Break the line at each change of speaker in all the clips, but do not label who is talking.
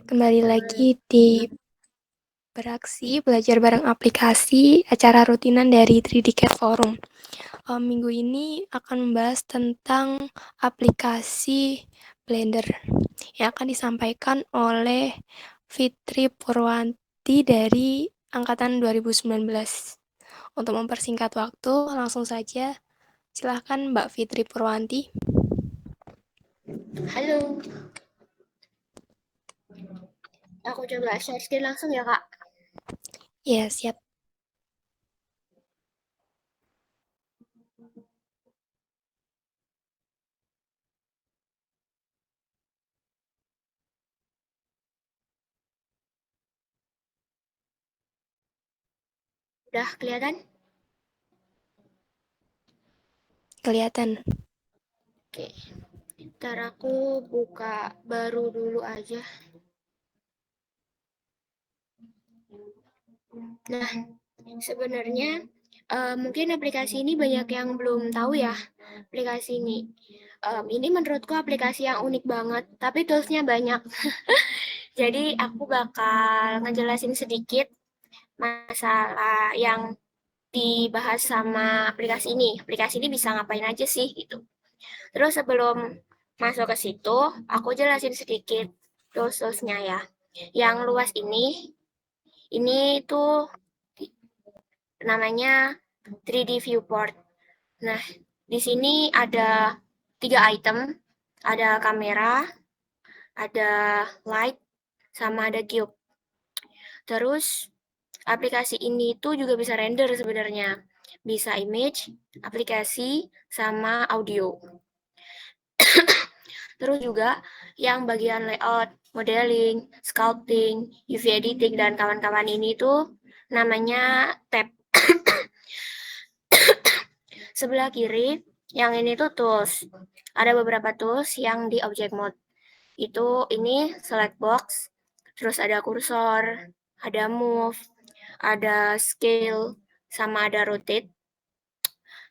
Kembali lagi di Beraksi, belajar bareng aplikasi, acara rutinan dari 3D Cat Forum. Minggu ini akan membahas tentang aplikasi Blender yang akan disampaikan oleh Fitri Purwanti dari Angkatan 2019. Untuk mempersingkat waktu, langsung saja silahkan Mbak Fitri Purwanti.
Halo, aku coba share screen langsung ya Kak.
Ya, siap.
Udah kelihatan?
Kelihatan.
Oke, ntar aku buka baru dulu aja. Nah, sebenarnya mungkin aplikasi ini banyak yang belum tahu ya, aplikasi ini. Ini menurutku aplikasi yang unik banget, tapi toolsnya banyak. Jadi aku bakal ngejelasin sedikit masalah yang dibahas sama aplikasi ini. Aplikasi ini bisa ngapain aja sih gitu. Terus sebelum masuk ke situ, aku jelasin sedikit tools-toolsnya ya. Yang luas ini tuh namanya 3D viewport. Nah, di sini ada 3 item, ada kamera, ada light, sama ada cube. Terus aplikasi ini tuh juga bisa render sebenarnya. Bisa image, aplikasi, sama audio. Terus juga yang bagian layout, modeling, sculpting, UV editing, dan kawan-kawan ini tuh namanya tab. Sebelah kiri, yang ini tuh tools. Ada beberapa tools yang di object mode. Ini select box, terus ada kursor, ada move, ada scale, sama ada rotate.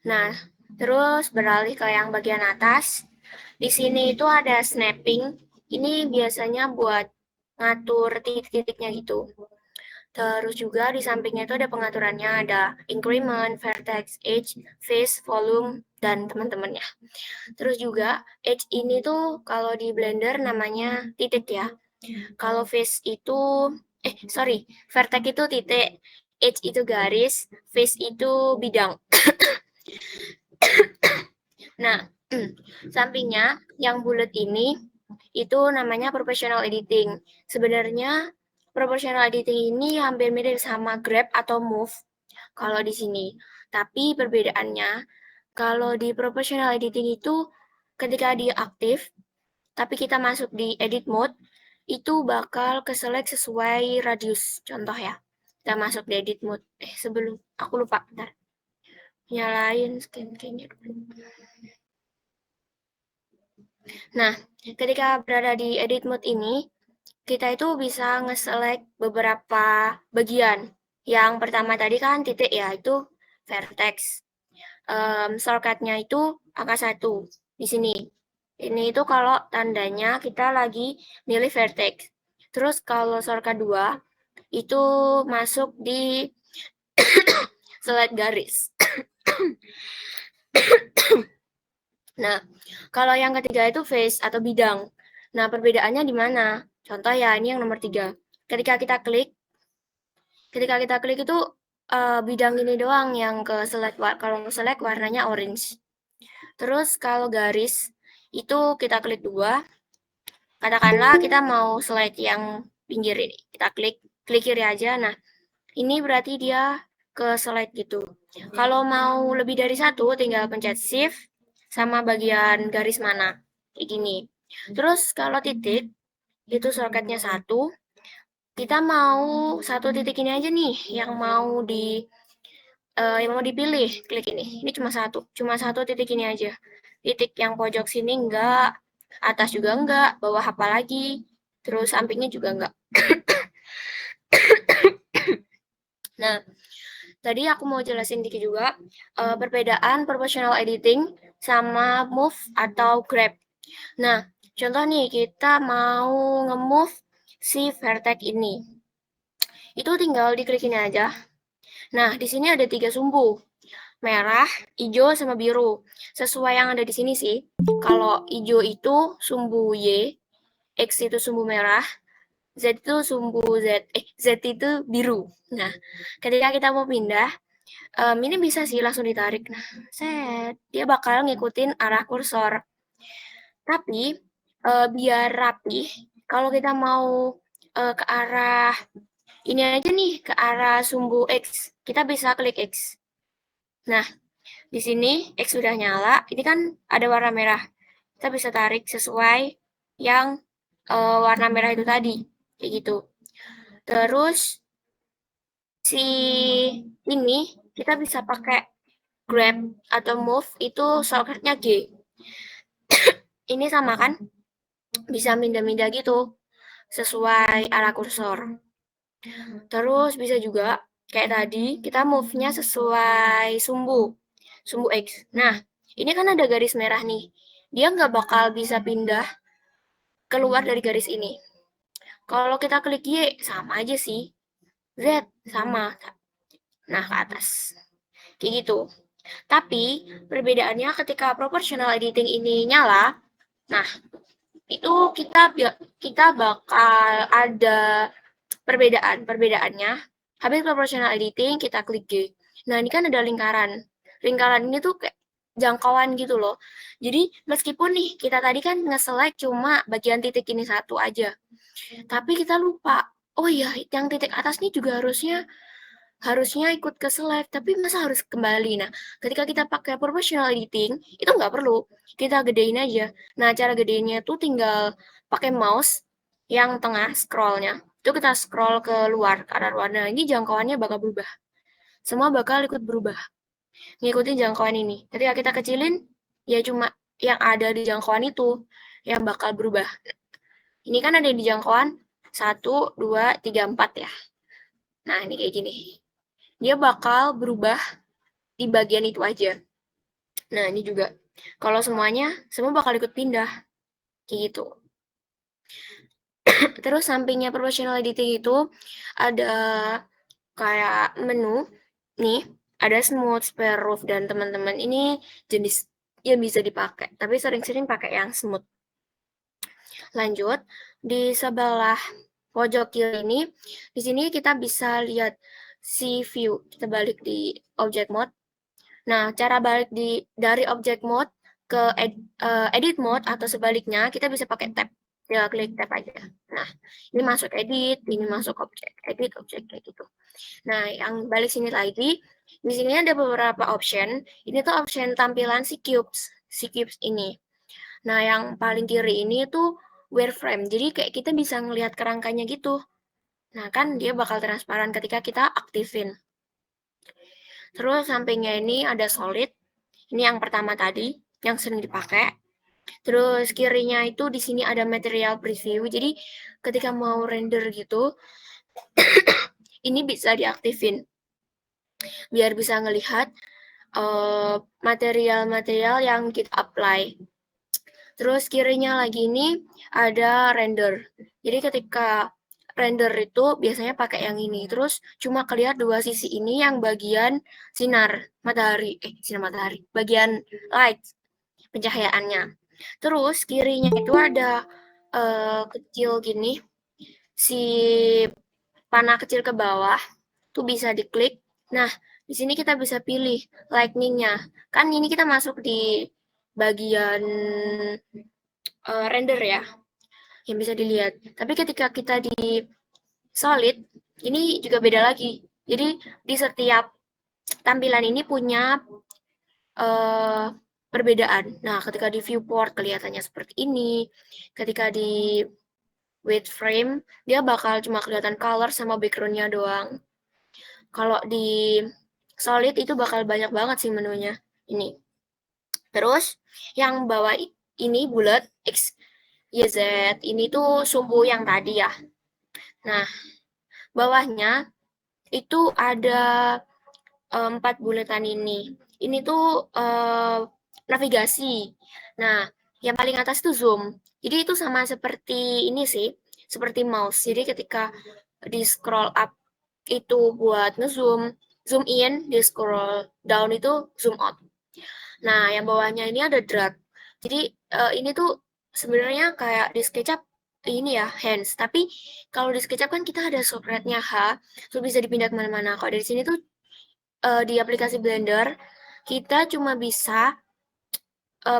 Nah, terus beralih ke yang bagian atas. Di sini itu ada snapping. Ini biasanya buat ngatur titik-titiknya gitu. Terus juga di sampingnya itu ada pengaturannya, ada increment, vertex, edge, face, volume, dan teman-temannya. Terus juga edge ini tuh kalau di Blender namanya titik ya. Kalau face itu, vertex itu titik, edge itu garis, face itu bidang. Nah, sampingnya yang bulat ini itu namanya proportional editing. Sebenarnya proportional editing ini hampir mirip sama grab atau move kalau di sini. Tapi perbedaannya kalau di proportional editing itu ketika dia aktif, tapi kita masuk di edit mode, itu bakal keselect sesuai radius. Contoh ya, kita masuk di edit mode. Sebelum aku lupa, bentar. Nyalain scan kayaknya. Nah, ketika berada di edit mode ini, kita itu bisa nge-select beberapa bagian. Yang pertama tadi kan titik ya, itu vertex. Shortcut-nya itu angka 1 di sini. Ini itu kalau tandanya kita lagi milih vertex. Terus kalau shortcut 2 itu masuk di select garis. Nah, kalau yang ketiga itu face atau bidang. Nah, perbedaannya di mana? Contoh ya, ini yang nomor 3. Ketika kita klik itu bidang ini doang yang ke select. Kalau select warnanya orange. Terus kalau garis itu kita klik 2. Katakanlah kita mau select yang pinggir ini. Kita klik kiri aja. Nah, ini berarti dia ke select gitu. Kalau mau lebih dari 1, tinggal pencet shift sama bagian garis mana. Kayak gini. Terus kalau titik, itu shortcutnya 1. Kita mau 1 titik ini aja nih, yang mau dipilih. Klik ini. Ini cuma satu titik ini aja. Titik yang pojok sini enggak, atas juga enggak, bawah apa lagi, terus sampingnya juga enggak. Nah, tadi aku mau jelasin dikit juga perbedaan proportional editing sama move atau grab. Nah, contoh nih kita mau nge-move si vertex ini. Itu tinggal diklik ini aja. Nah, di sini ada 3 sumbu. Merah, hijau, sama biru. Sesuai yang ada di sini sih. Kalau hijau itu sumbu Y, X itu sumbu merah, Z itu sumbu Z itu biru. Nah, ketika kita mau pindah, ini bisa sih langsung ditarik. Nah, dia bakal ngikutin arah kursor. Tapi, biar rapi, kalau kita mau ke arah ini aja nih, ke arah sumbu X, kita bisa klik X. Nah, di sini X sudah nyala, ini kan ada warna merah. Kita bisa tarik sesuai yang warna merah itu tadi, kayak gitu. Terus si ini kita bisa pakai grab atau move, itu shortcutnya G. Ini sama kan, bisa mindah-mindah gitu sesuai arah kursor. Terus bisa juga kayak tadi kita move-nya sesuai sumbu X. Nah, ini kan ada garis merah nih. Dia nggak bakal bisa pindah keluar dari garis ini. Kalau kita klik Y, sama aja sih. Z, sama. Nah, ke atas. Kayak gitu. Tapi, perbedaannya ketika proportional editing ini nyala, nah, itu kita bakal ada perbedaan. Perbedaannya, habis proportional editing, kita klik G. Nah, ini kan ada lingkaran. Lingkaran ini tuh kayak jangkauan gitu loh. Jadi, meskipun nih, kita tadi kan nge-select cuma bagian titik ini satu aja. Tapi kita lupa, oh iya, yang titik atas ini juga harusnya harusnya ikut ke select, tapi masa harus kembali? Nah, ketika kita pakai proportional editing, itu nggak perlu. Kita gedein aja. Nah, cara gedeinnya tuh tinggal pakai mouse yang tengah scrollnya. Itu kita scroll ke luar, ke arah luar. Nah, ini jangkauannya bakal berubah. Semua bakal ikut berubah. Ngikutin jangkauan ini. Ketika kita kecilin, ya cuma yang ada di jangkauan itu yang bakal berubah. Ini kan ada di jangkauan 1, 2, 3, 4 ya. Nah, ini kayak gini. Dia bakal berubah di bagian itu aja. Nah, ini juga. Kalau semuanya, semua bakal ikut pindah. Kayak gitu. Terus sampingnya proportional editing itu ada kayak menu. Nih, ada smooth, spare roof, dan teman-teman ini jenis yang bisa dipakai. Tapi sering-sering pakai yang smooth. Lanjut, di sebelah pojok kiri ini, di sini kita bisa lihat si view. Kita balik di object mode. Nah, cara balik dari object mode ke edit mode atau sebaliknya, kita bisa pakai tab. Ya, klik tab aja. Nah, ini masuk edit, ini masuk object, edit, object, kayak gitu. Nah, yang balik sini lagi, di sini ada beberapa option. Ini tuh option tampilan si cubes ini. Nah, yang paling kiri ini tuh wireframe. Jadi kayak kita bisa ngelihat kerangkanya gitu. Nah, kan dia bakal transparan ketika kita aktifin. Terus sampingnya ini ada solid. Ini yang pertama tadi, yang sering dipakai. Terus kirinya itu di sini ada material preview. Jadi ketika mau render gitu, ini bisa diaktifin. Biar bisa ngelihat material-material yang kita apply. Terus kirinya lagi ini ada render. Jadi ketika render itu biasanya pakai yang ini. Terus cuma kelihatan dua sisi ini yang bagian sinar matahari, bagian light pencahayaannya. Terus kirinya itu ada kecil gini, si panah kecil ke bawah tuh bisa diklik. Nah, di sini kita bisa pilih lightning-nya. Kan ini kita masuk di bagian render ya, yang bisa dilihat. Tapi ketika kita di solid, ini juga beda lagi. Jadi di setiap tampilan ini punya perbedaan. Nah, ketika di viewport kelihatannya seperti ini. Ketika di width frame, dia bakal cuma kelihatan color sama background-nya doang. Kalau di solid itu bakal banyak banget sih menunya. Ini. Terus, yang bawah ini bulat X, Y, Z. Ini tuh sumbu yang tadi ya. Nah, bawahnya itu ada 4 bulatan ini. Ini tuh navigasi. Nah, yang paling atas tuh zoom. Jadi itu sama seperti ini sih, seperti mouse. Jadi ketika di scroll up itu buat ngezoom, zoom in, di scroll down itu zoom out. Nah, yang bawahnya ini ada drag. Jadi ini tuh sebenarnya kayak di SketchUp ini ya hands, tapi kalau di SketchUp kan kita ada shortcut-nya H, so bisa dipindah kemana-mana. Kalau dari sini tuh di aplikasi Blender kita cuma bisa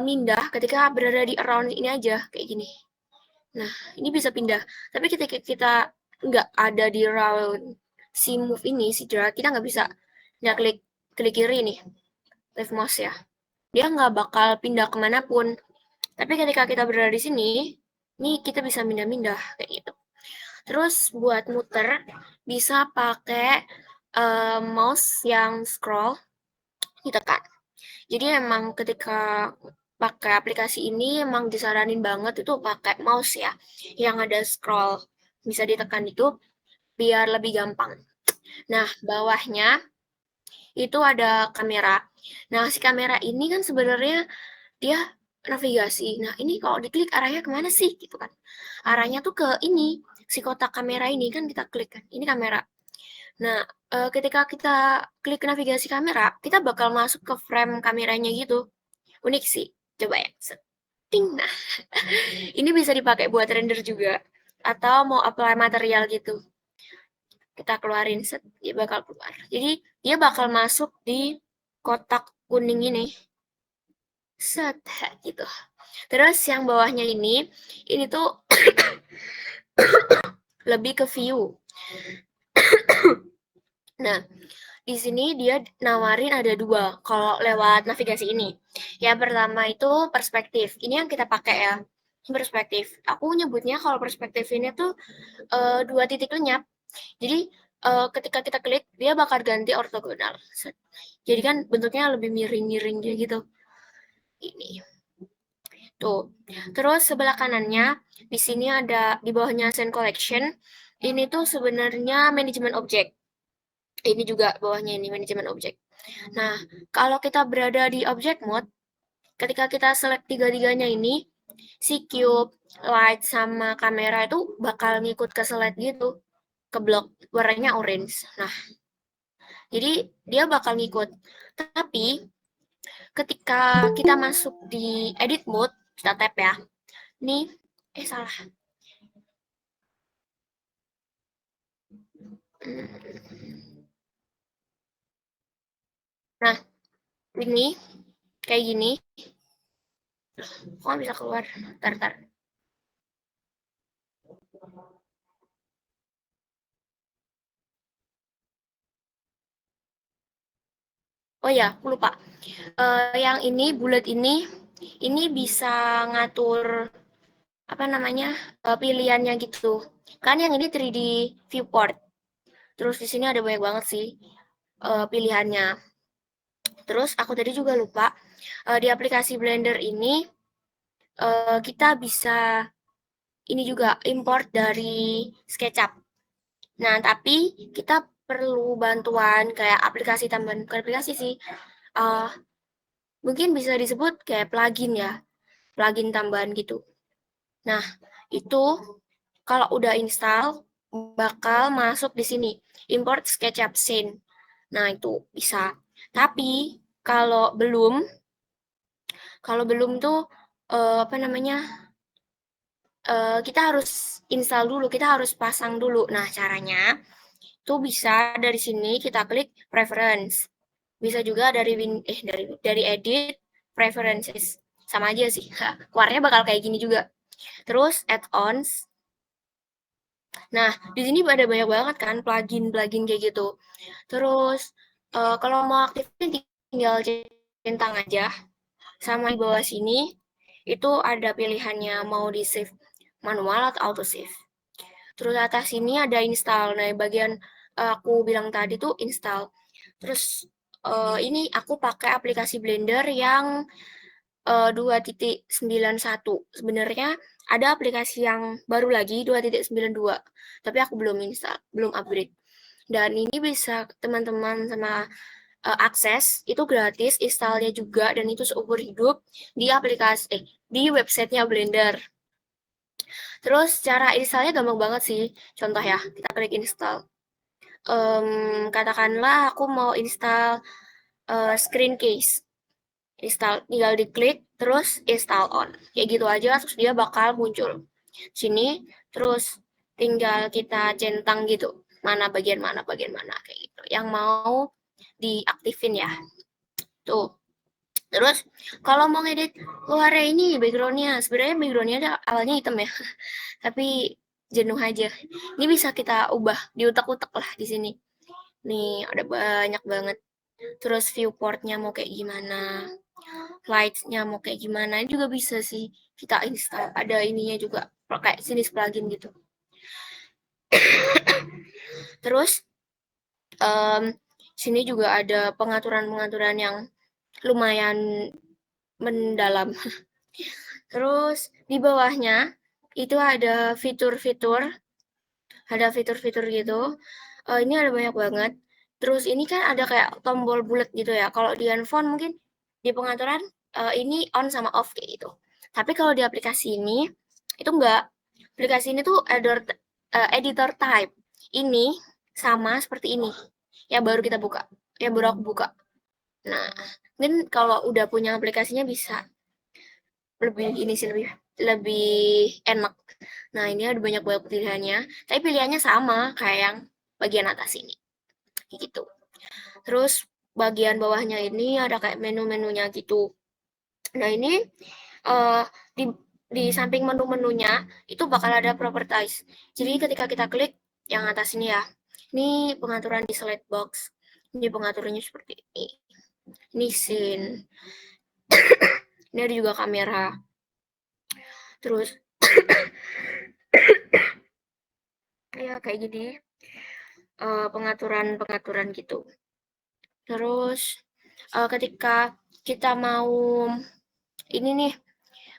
mindah ketika berada di around ini aja kayak gini. Nah, ini bisa pindah. Tapi ketika kita nggak ada di round si move ini, si drag, kita nggak bisa. Nah, klik klik kiri nih, left mouse ya. Dia nggak bakal pindah kemanapun. Tapi ketika kita berada di sini, nih kita bisa mindah-mindah kayak gitu. Terus buat muter bisa pakai mouse yang scroll ditekan. Jadi emang ketika pakai aplikasi ini emang disaranin banget itu pakai mouse ya, yang ada scroll bisa ditekan itu biar lebih gampang. Nah, bawahnya itu ada kamera. Nah, si kamera ini kan sebenarnya dia navigasi. Nah, ini kalau diklik arahnya kemana sih gitu kan? Arahnya tuh ke ini, si kotak kamera ini kan kita klik kan. Ini kamera. Nah, ketika kita klik navigasi kamera, kita bakal masuk ke frame kameranya gitu. Unik sih. Coba ya. Setting. Nah, ini bisa dipakai buat render juga. Atau mau apply material gitu. Kita keluarin, set, dia bakal keluar. Jadi, dia bakal masuk di kotak kuning ini. Set, gitu. Terus yang bawahnya ini tuh lebih ke view. Nah, di sini dia nawarin ada dua kalau lewat navigasi ini. Yang pertama itu perspektif. Ini yang kita pakai ya. Perspektif. Aku nyebutnya kalau perspektif ini tuh dua titik lenyap. Jadi ketika kita klik dia bakal ganti ortogonal. Jadi kan bentuknya lebih miring-miring gitu. Ini. Tuh. Terus sebelah kanannya di sini ada di bawahnya Scene Collection. Ini tuh sebenarnya manajemen objek. Ini juga bawahnya ini manajemen objek. Nah, kalau kita berada di object mode, ketika kita select tiga-tiganya ini, si cube, light, sama kamera itu bakal ngikut ke slide gitu, ke blok, warnanya orange. Nah, jadi dia bakal ngikut. Tapi, ketika kita masuk di edit mode, kita tap ya. Nih, salah. Nah, ini kayak gini. Kok bisa keluar? Tar. Oh ya, aku lupa. Yang ini bulat ini bisa ngatur apa namanya pilihannya gitu. Kan yang ini 3D viewport. Terus di sini ada banyak banget sih pilihannya. Terus aku tadi juga lupa di aplikasi Blender ini kita bisa ini juga import dari SketchUp. Nah, tapi kita perlu bantuan kayak aplikasi tambahan, bukan aplikasi sih, uh, mungkin bisa disebut kayak plugin ya, plugin tambahan gitu. Nah, itu kalau udah install bakal masuk di sini, import SketchUp scene. Nah, itu bisa. Tapi kalau belum tuh apa namanya? Kita harus install dulu, kita harus pasang dulu. Nah, caranya tuh bisa dari sini kita klik preference. Bisa juga dari edit preferences. Sama aja sih. Keluarnya bakal kayak gini juga. Terus add-ons. Nah, di sini ada banyak banget kan plugin-plugin kayak gitu. Terus kalau mau aktifin tinggal centang aja. Sama di bawah sini itu ada pilihannya mau di save manual atau auto save. Terus atas sini ada install. Nah, bagian aku bilang tadi tuh install. Terus ini aku pakai aplikasi Blender yang 2.91. Sebenarnya ada aplikasi yang baru lagi 2.92, tapi aku belum install, belum upgrade. Dan ini bisa teman-teman sama akses itu gratis, installnya juga dan itu seumur hidup di aplikasi di websitenya Blender. Terus cara installnya gampang banget sih. Contoh ya, kita klik install. Katakanlah aku mau install screen case. Install, tinggal diklik, terus install on. Kayak gitu aja, terus dia bakal muncul. Sini, terus tinggal kita centang gitu. Bagian mana, kayak gitu. Yang mau diaktifin ya. Tuh. Terus, kalau mau ngedit luarnya ini, backgroundnya. Sebenarnya backgroundnya awalnya hitam ya. Tapi jenuh aja. Ini bisa kita ubah, diutak-utak lah di sini. Nih, ada banyak banget. Terus viewportnya mau kayak gimana, lights-nya mau kayak gimana, ini juga bisa sih kita install. Ada ininya juga, kayak jenis plugin gitu. Terus, sini juga ada pengaturan-pengaturan yang lumayan mendalam. Terus, di bawahnya itu ada fitur-fitur gitu. Ini ada banyak banget. Terus ini kan ada kayak tombol bulat gitu ya. Kalau di handphone mungkin di pengaturan ini on sama off kayak gitu. Tapi kalau di aplikasi ini itu enggak. Aplikasi ini tuh editor type. Ini sama seperti ini. Yang baru kita buka. Yang baru aku buka. Nah, mungkin kalau udah punya aplikasinya bisa lebih ini sih lebih lebih enak. Nah, ini ada banyak banget pilihannya, tapi pilihannya sama kayak yang bagian atas ini. Kayak gitu. Terus bagian bawahnya ini ada kayak menu-menunya gitu. Nah, ini eh di samping menu-menunya itu bakal ada properties. Jadi ketika kita klik yang atas ini ya. Ini pengaturan di slide box. Ini pengaturannya seperti ini. Ini scene. Ini ada juga kamera. Terus ya kayak gini. Pengaturan-pengaturan gitu. Terus ketika kita mau ini nih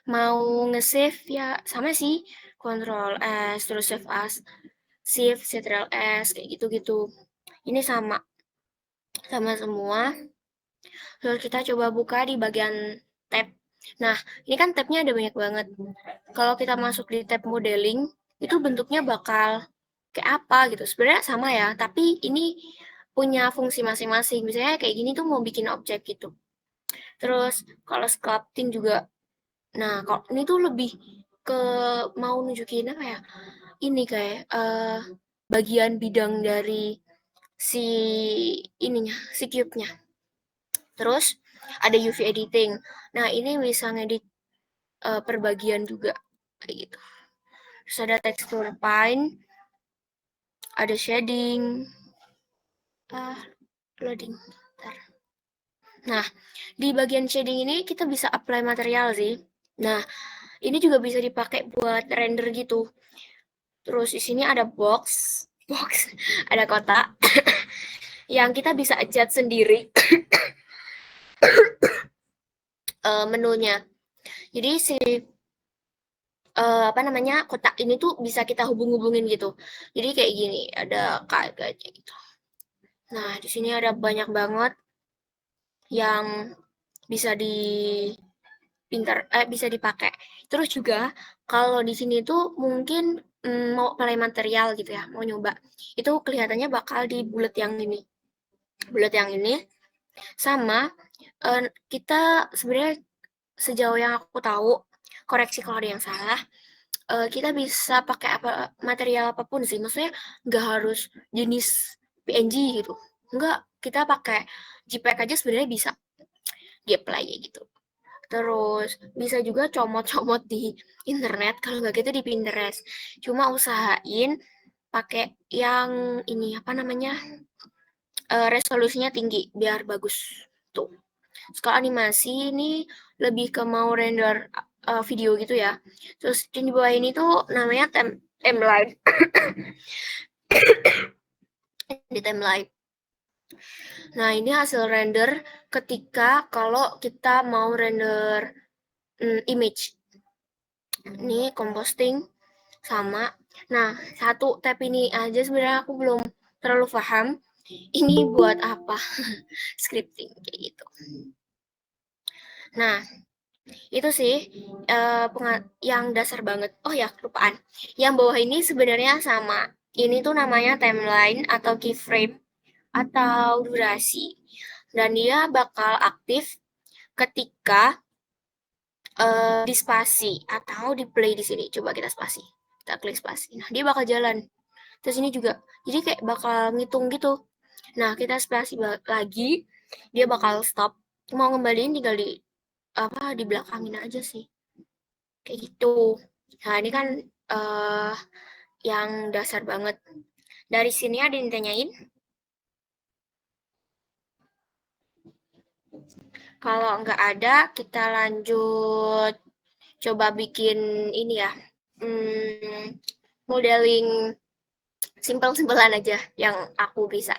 mau nge-save ya sama sih, Ctrl S terus save Ctrl S kayak gitu-gitu. Ini sama semua. Terus kita coba buka di bagian tab. Nah, ini kan tabnya ada banyak banget. Kalau kita masuk di tab modeling, itu bentuknya bakal kayak apa gitu. Sebenarnya sama ya, tapi ini punya fungsi masing-masing. Misalnya kayak gini tuh mau bikin objek gitu. Terus kalau sculpting juga. Nah, kalau ini tuh lebih ke mau nunjukin apa ya? Ini kayak bagian bidang dari si ininya, si cube-nya. Terus ada UV editing. Nah, ini bisa ngedit per bagian juga kayak gitu. Terus ada texture pine, ada shading, loading. Bentar. Nah, di bagian shading ini kita bisa apply material sih. Nah, ini juga bisa dipakai buat render gitu. Terus di sini ada box, ada kotak yang kita bisa adjust sendiri menunya. Jadi si apa namanya kotak ini tuh bisa kita hubung-hubungin gitu. Jadi kayak gini, ada kayak gitu. Nah, di sini ada banyak banget yang bisa bisa dipakai. Terus juga kalau di sini tuh mungkin mau play material gitu ya, mau nyoba. Itu kelihatannya bakal di bulat yang ini. Bulat yang ini sama kita sebenarnya sejauh yang aku tahu, koreksi kalau ada yang salah, kita bisa pakai material apapun sih. Maksudnya nggak harus jenis PNG gitu. Enggak, kita pakai JPEG aja sebenarnya bisa di-apply gitu. Terus bisa juga comot-comot di internet, kalau nggak gitu di Pinterest. Cuma usahain pakai yang ini apa namanya resolusinya tinggi biar bagus tuh. Terus kalau animasi ini lebih ke mau render video gitu ya. Terus di bawah ini tuh namanya timeline. Di timeline. Nah, ini hasil render ketika kalau kita mau render image. Ini composting sama. Nah, satu tab ini aja sebenarnya aku belum terlalu paham. Ini buat apa? Scripting kayak gitu. Nah, Itu sih yang dasar banget. Oh ya, kelupaan. Yang bawah ini sebenarnya sama. Ini tuh namanya timeline atau keyframe atau durasi. Dan dia bakal aktif ketika di spasi atau di play di sini. Coba kita spasi. Kita klik spasi. Nah, dia bakal jalan. Terus ini juga. Jadi kayak bakal ngitung gitu. Nah, kita spasi lagi, dia bakal stop. Mau ngembaliin tinggal di belakangin aja sih. Kayak gitu. Nah, ini kan eh yang dasar banget. Dari sini ada yang ditanyain? Kalau nggak ada, kita lanjut coba bikin ini ya. Hmm, modeling simpel-simpelan aja yang aku bisa.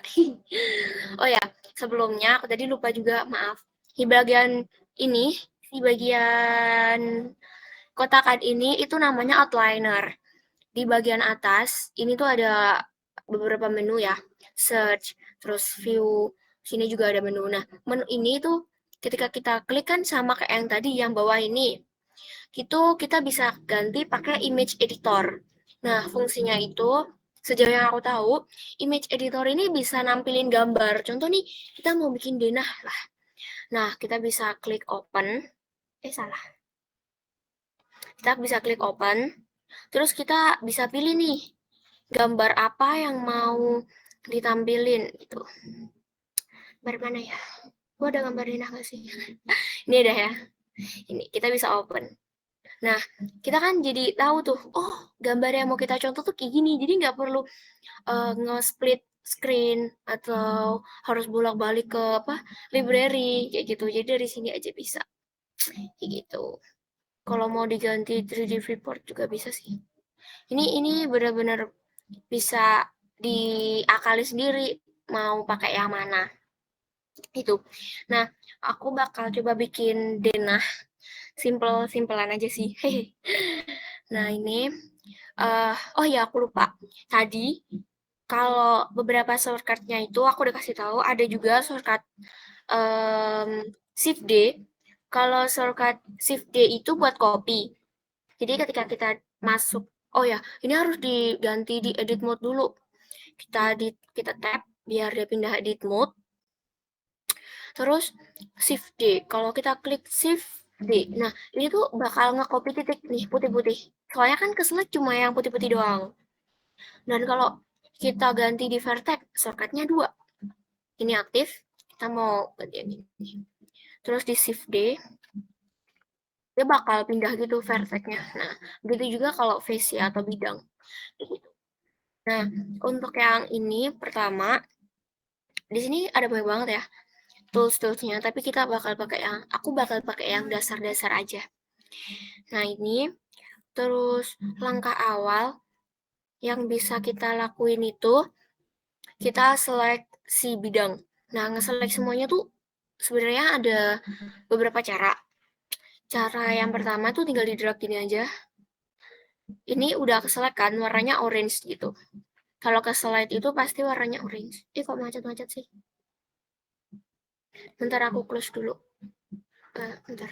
Oh ya, sebelumnya aku tadi lupa juga, maaf. Di bagian ini, di bagian kotakan ini itu namanya outliner. Di bagian atas ini tuh ada beberapa menu ya, search, terus view, sini juga ada menu. Nah, menu ini tuh ketika kita klik kan sama kayak yang tadi yang bawah ini, itu kita bisa ganti pakai image editor. Nah, fungsinya itu sejauh yang aku tahu, image editor ini bisa nampilin gambar. Contoh nih, kita mau bikin denah lah. Nah, kita bisa klik open. Salah. Kita bisa klik open. Terus kita bisa pilih nih gambar apa yang mau ditampilin itu. Gambar mana ya? Gua ada gambar denah nggak sih? Ini ada ya. Ini kita bisa open. Nah, kita kan jadi tahu tuh, oh gambar yang mau kita contoh tuh kayak gini. Jadi nggak perlu nge-split screen atau harus bolak-balik ke apa library kayak gitu. Jadi dari sini aja bisa kayak gitu. Kalau mau diganti 3D viewport juga bisa sih. Ini benar-benar bisa diakali sendiri mau pakai yang mana itu. Nah, aku bakal coba bikin denah simple-simpelan aja sih. Hehe. Nah, ini oh ya aku lupa. Tadi kalau beberapa shortcutnya itu aku udah kasih tahu ada juga shortcut um, Shift D. Kalau shortcut Shift D itu buat copy. Jadi ketika kita masuk, oh ya, ini harus diganti di edit mode dulu. Kita tap biar dia pindah edit mode. Terus Shift D. Kalau kita klik Shift D, nah ini tuh bakal nge-copy titik nih putih-putih. Soalnya kan ke select cuma yang putih-putih doang. Dan kalau kita ganti di vertex, shortcutnya dua. Ini aktif, kita mau ganti yang ini. Terus di Shift D, dia bakal pindah gitu vertexnya. Nah, begitu juga kalau face atau bidang. Gitu. Nah, untuk yang ini pertama, di sini ada banyak banget ya tools-toolsnya, tapi aku bakal pakai yang dasar-dasar aja. Nah, ini terus langkah awal yang bisa kita lakuin itu kita select si bidang. Nah, nge-select semuanya tuh sebenarnya ada beberapa cara. Cara yang pertama tuh tinggal di drag gini aja. Ini udah ke-select kan warnanya orange gitu. Kalau ke-select itu pasti warnanya orange. Kok macet-macet sih? Bentar aku close dulu. Bentar.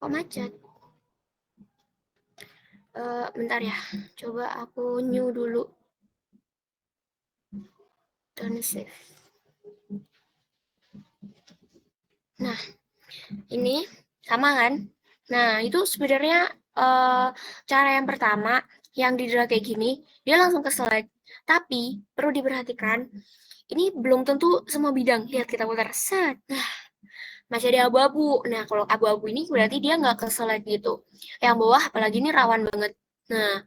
Kok macet? Bentar ya. Coba aku new dulu. Dan save. Nah, ini sama kan? Nah, itu sebenarnya cara yang pertama yang di drag kayak gini, dia langsung ke slide. Tapi perlu diperhatikan, ini belum tentu semua bidang. Lihat kita putar set. Nah, masih ada abu-abu. Nah, kalau abu-abu ini berarti dia nggak ke slide gitu. Yang bawah apalagi ini rawan banget. Nah,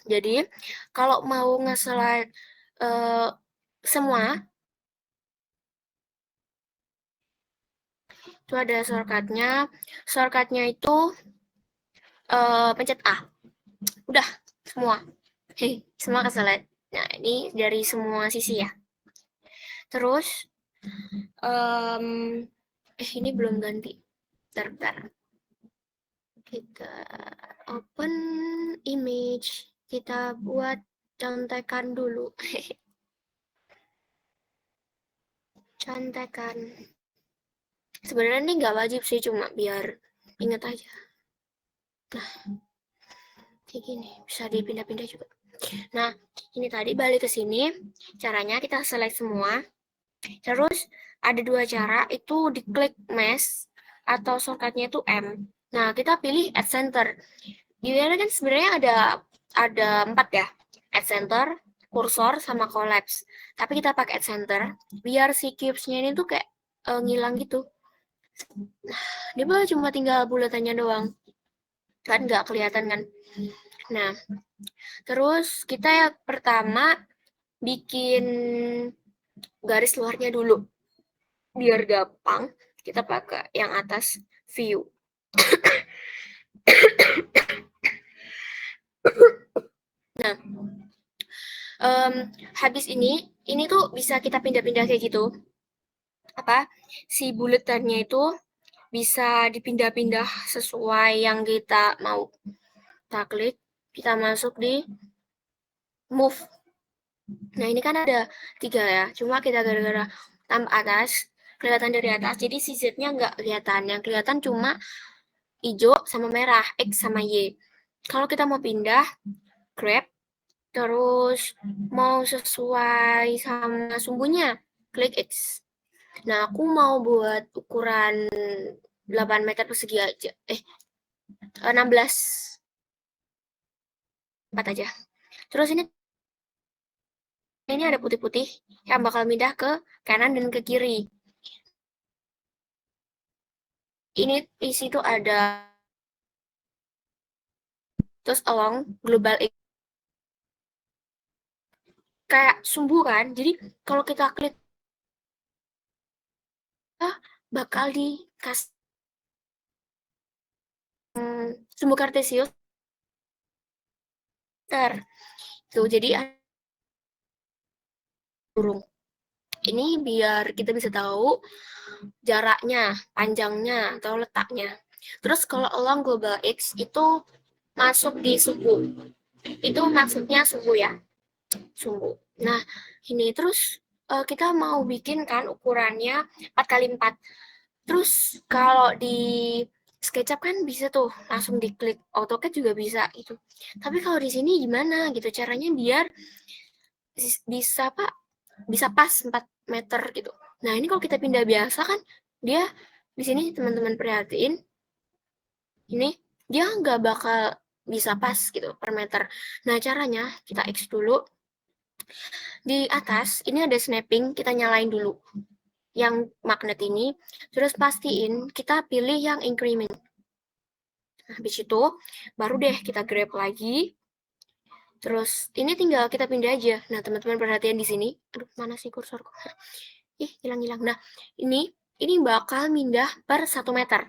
jadi kalau mau nge-slide semua, itu ada shortcutnya. Shortcutnya itu pencet A. Udah, semua. Hei, semua ke slide. Nah, ini dari semua sisi ya. Terus, ini belum ganti. Bentar. Kita open image. Kita buat contekan dulu. contekan. Sebenarnya ini nggak wajib sih, cuma biar inget aja. Nah, kayak gini, bisa dipindah-pindah juga. Nah, ini tadi balik ke sini, caranya kita select semua. Terus ada dua cara, itu diklik mesh atau shortcutnya itu M. Nah, kita pilih add center. Di WR kan sebenarnya ada 4 ya. Add center, kursor, sama collapse. Tapi kita pakai add center biar si cubes-nya ini tuh kayak ngilang gitu. Dia cuma tinggal bulatannya doang. Kan nggak kelihatan kan. Nah, terus kita yang pertama bikin garis luarnya dulu. Biar gampang, kita pakai yang atas view. Nah, habis ini tuh bisa kita pindah-pindah kayak gitu. Si buletannya itu bisa dipindah-pindah sesuai yang kita mau. Kita klik, kita masuk di move. Nah, ini kan ada 3 ya, cuma kita gara-gara tambah atas, kelihatan dari atas, jadi si Z-nya nggak kelihatan. Yang kelihatan cuma hijau sama merah, X sama Y. Kalau kita mau pindah, grab, terus mau sesuai sama sumbunya, klik X. Nah, aku mau buat ukuran 8 meter persegi aja. 16 4 aja. Terus ini ada putih-putih yang bakal pindah ke kanan dan ke kiri. Ini di situ ada terus along global X kayak sumbu kan. Jadi kalau kita klik bakal dikasih sumbu kartesius tuh, jadi burung. Ini biar kita bisa tahu jaraknya, panjangnya, atau letaknya. Terus kalau along global X itu masuk di sumbu. Itu maksudnya sumbu ya, sumbu. Nah, ini terus kita mau bikin kan ukurannya 4x4. Terus kalau di SketchUp kan bisa tuh langsung diklik, AutoCAD juga bisa gitu. Tapi kalau di sini gimana gitu caranya biar bisa bisa pas 4 meter gitu. Nah, ini kalau kita pindah biasa kan dia di sini teman-teman perhatiin ini dia nggak bakal bisa pas gitu per meter. Nah, caranya kita X dulu. Di atas ini ada snapping, kita nyalain dulu yang magnet ini, terus pastiin kita pilih yang increment. Nah, habis itu baru deh kita grab lagi. Terus ini tinggal kita pindah aja. Nah, teman-teman perhatian di sini. Aduh, mana sih kursorku? Hilang-hilang. Nah, ini bakal pindah per 1 meter.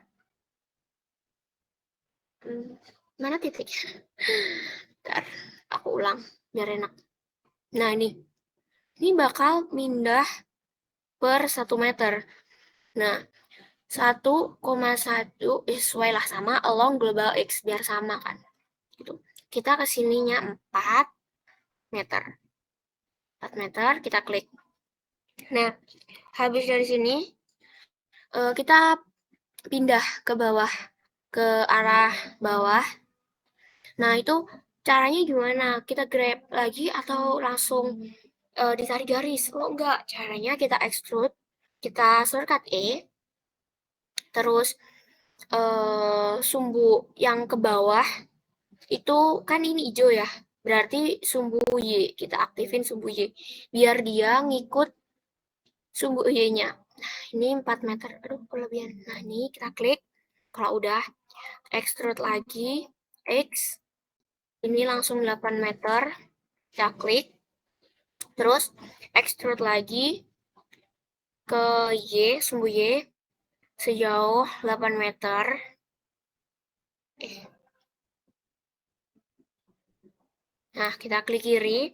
Mana titik? Bentar, aku ulang biar enak. Nah, ini bakal pindah per 1 meter. Nah, 1,1 sesuai lah sama along global X biar sama kan. Gitu. Kita kesininya 4 meter. 4 meter, kita klik. Nah, habis dari sini kita pindah ke bawah, ke arah bawah. Nah, itu caranya gimana? Kita grab lagi atau langsung ditarik garis? Kalau enggak, caranya kita extrude, kita shortcut E, terus sumbu yang ke bawah itu kan ini hijau ya, berarti sumbu Y, kita aktifin sumbu Y, biar dia ngikut sumbu Y-nya. Nah, ini 4 meter, aduh kelebihan. Nah, ini kita klik, kalau udah, extrude lagi, X, ini langsung 8 meter, kita klik, terus extrude lagi ke Y, sumbu Y, sejauh 8 meter. Nah, kita klik kiri,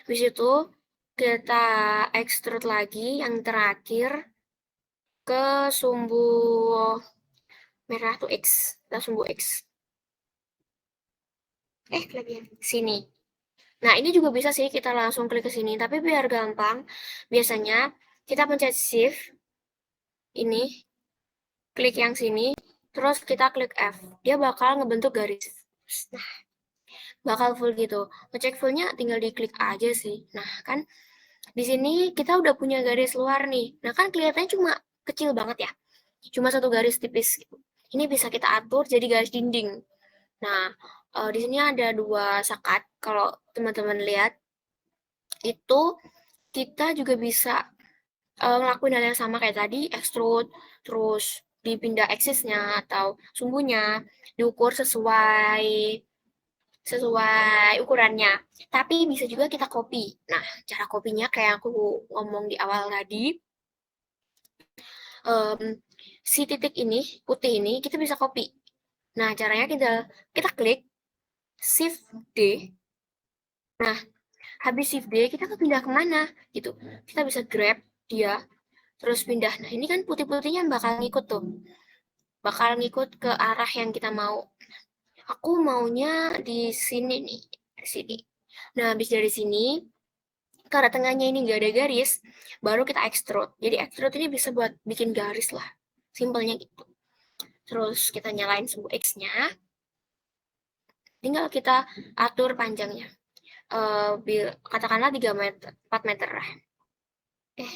habis itu kita extrude lagi yang terakhir ke sumbu merah tuh X, kita sumbu X. Kelebihan sini. Nah, ini juga bisa sih kita langsung klik ke sini, tapi biar gampang, biasanya Kita pencet shift ini, klik yang sini, terus kita klik F. Dia bakal ngebentuk garis. Nah, bakal full gitu. Ngecek fullnya tinggal diklik aja sih. Nah, kan di sini kita udah punya garis luar nih. Nah, kan kelihatannya cuma kecil banget ya. Cuma satu garis tipis gitu. Ini bisa kita atur jadi garis dinding. Nah, di sini ada dua sekat. Kalau teman-teman lihat, itu kita juga bisa ngelakuin hal yang sama kayak tadi, extrude, terus dipindah aksisnya atau sumbunya, diukur sesuai sesuai ukurannya. Tapi bisa juga kita copy. Nah, cara copy-nya kayak aku ngomong di awal tadi, em, si titik ini, putih ini, kita bisa copy. Nah, caranya kita kita klik Shift D. Nah, habis Shift D, kita ke pindah kemana gitu. Kita bisa grab dia, terus pindah. Nah, ini kan putih-putihnya bakal ngikut tuh. Bakal ngikut ke arah yang kita mau. Aku maunya di sini nih, di sini. Nah, habis dari sini, karena tengahnya ini nggak ada garis, baru kita extrude. Jadi extrude ini bisa buat bikin garis lah. Simpelnya gitu. Terus kita nyalain sumbu X-nya, tinggal kita atur panjangnya. Katakanlah 3 meter, 4 meter. Eh,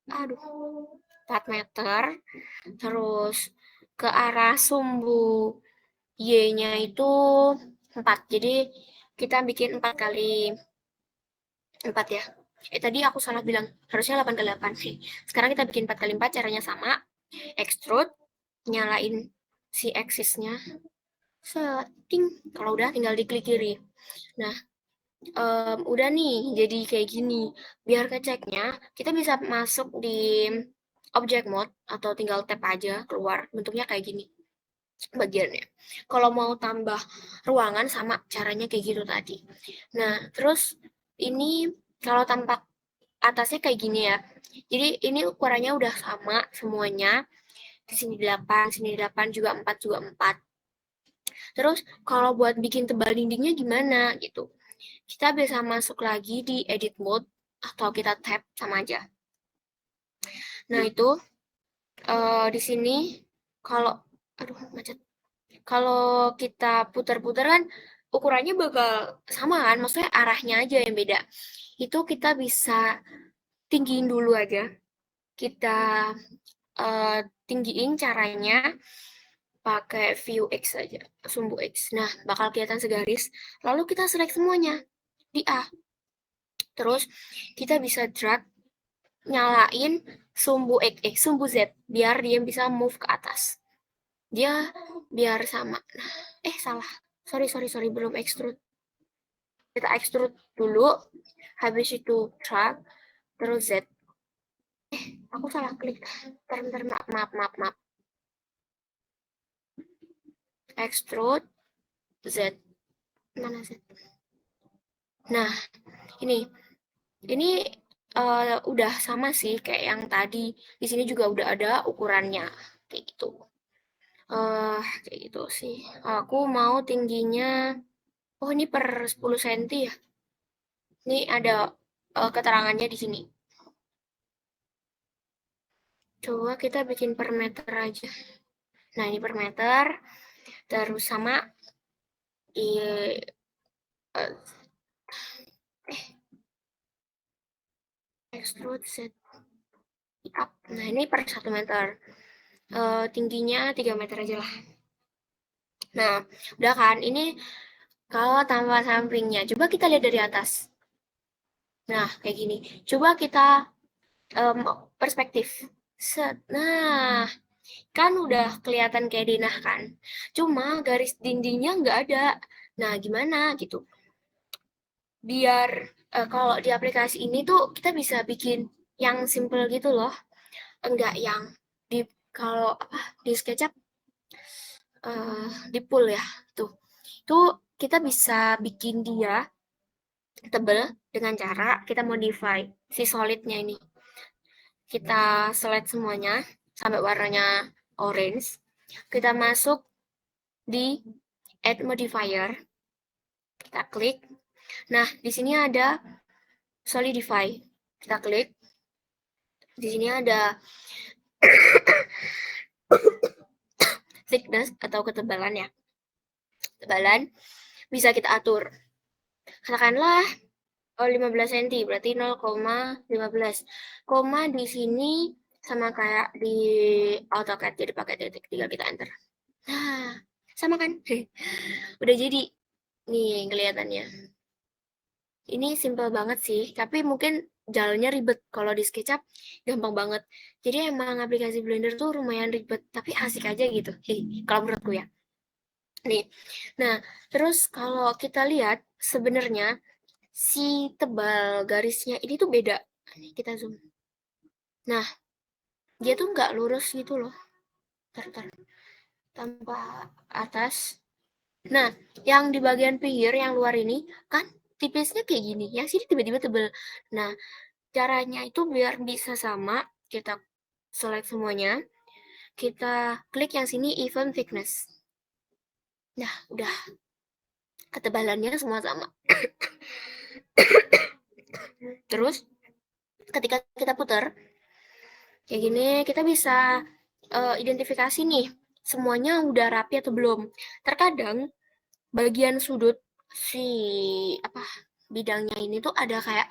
aduh, 4 meter. Terus ke arah sumbu Y-nya itu 4. Jadi kita bikin 4 kali 4 ya. Tadi aku salah bilang, harusnya 8 kali 8 sih. Sekarang kita bikin 4 kali 4, caranya sama. Extrude, nyalain si axis-nya. Setting, kalau udah tinggal diklik kiri. Nah, udah nih, jadi kayak gini. Biar ngeceknya, kita bisa masuk di object mode, atau tinggal tap aja keluar, bentuknya kayak gini bagiannya. Kalau mau tambah ruangan sama caranya kayak gitu tadi. Nah, terus ini kalau tampak atasnya kayak gini ya. Jadi ini ukurannya udah sama semuanya. Di sini 8, sini 8 juga 4 juga 4. Terus kalau buat bikin tebal dindingnya gimana gitu. Kita bisa masuk lagi di edit mode atau kita tap sama aja. Nah, itu di sini kalau aduh macet. Kalau kita putar-putar kan ukurannya bakal sama kan, maksudnya arahnya aja yang beda. Itu kita bisa tinggiin dulu aja. Kita tinggiin caranya pakai view X aja, sumbu X. Nah, bakal kelihatan segaris. Lalu kita select semuanya di A. Terus kita bisa drag, nyalain sumbu X, sumbu Z, biar dia bisa move ke atas. Dia biar sama. Nah, salah. Sorry, belum extrude. Kita extrude dulu, habis itu drag, terus Z. Aku salah klik. Bentar, maaf. Extrude, Z. Mana Z? Nah, ini udah sama sih kayak yang tadi. Di sini juga udah ada ukurannya, kayak gitu. Kayak gitu sih. Aku mau tingginya, oh ini per 10 cm ya. Ini ada keterangannya di sini. Coba kita bikin per meter aja. Nah, ini per meter. Terus sama di eh, extrude set up. Nah, ini per 1 meter. Tingginya 3 meter aja lah. Nah, udah kan? Ini kalau tambah sampingnya. Coba kita lihat dari atas. Nah, kayak gini. Coba kita perspektif. Set. Nah, kan udah kelihatan kayak denah kan. Cuma garis dindingnya nggak ada. Nah, gimana gitu. Biar kalau di aplikasi ini tuh kita bisa bikin yang simple gitu loh. Enggak yang di kalau apa di SketchUp di pool ya. Tuh. Itu kita bisa bikin dia tebel dengan cara kita modify si solidnya ini. Kita select semuanya sampai warnanya orange. Kita masuk di add modifier. Kita klik. Nah, di sini ada solidify. Kita klik. Di sini ada thickness atau ketebalan ya. Ketebalan bisa kita atur. Katakanlah 15 cm berarti 0,15. Koma di sini sama kayak di AutoCAD, jadi pakai titik, tinggal kita enter. Nah, sama kan? Udah jadi nih kelihatannya. Ini simple banget sih, tapi mungkin jalannya ribet. Kalau di SketchUp gampang banget. Jadi emang aplikasi Blender tuh lumayan ribet, tapi asik aja gitu. Kalau menurutku ya. Nih. Nah, terus kalau kita lihat sebenarnya si tebal garisnya ini tuh beda. Nih, kita zoom. Nah, dia tuh nggak lurus gitu loh. Tar, tanpa atas. Nah, yang di bagian pinggir yang luar ini kan tipisnya kayak gini. Yang sini tiba-tiba tebel. Nah, caranya itu biar bisa sama, kita select semuanya. Kita klik yang sini even thickness. Nah, udah ketebalannya semua sama. Terus ketika kita putar kayak gini, kita bisa identifikasi nih semuanya udah rapi atau belum. Terkadang bagian sudut si apa bidangnya ini tuh ada kayak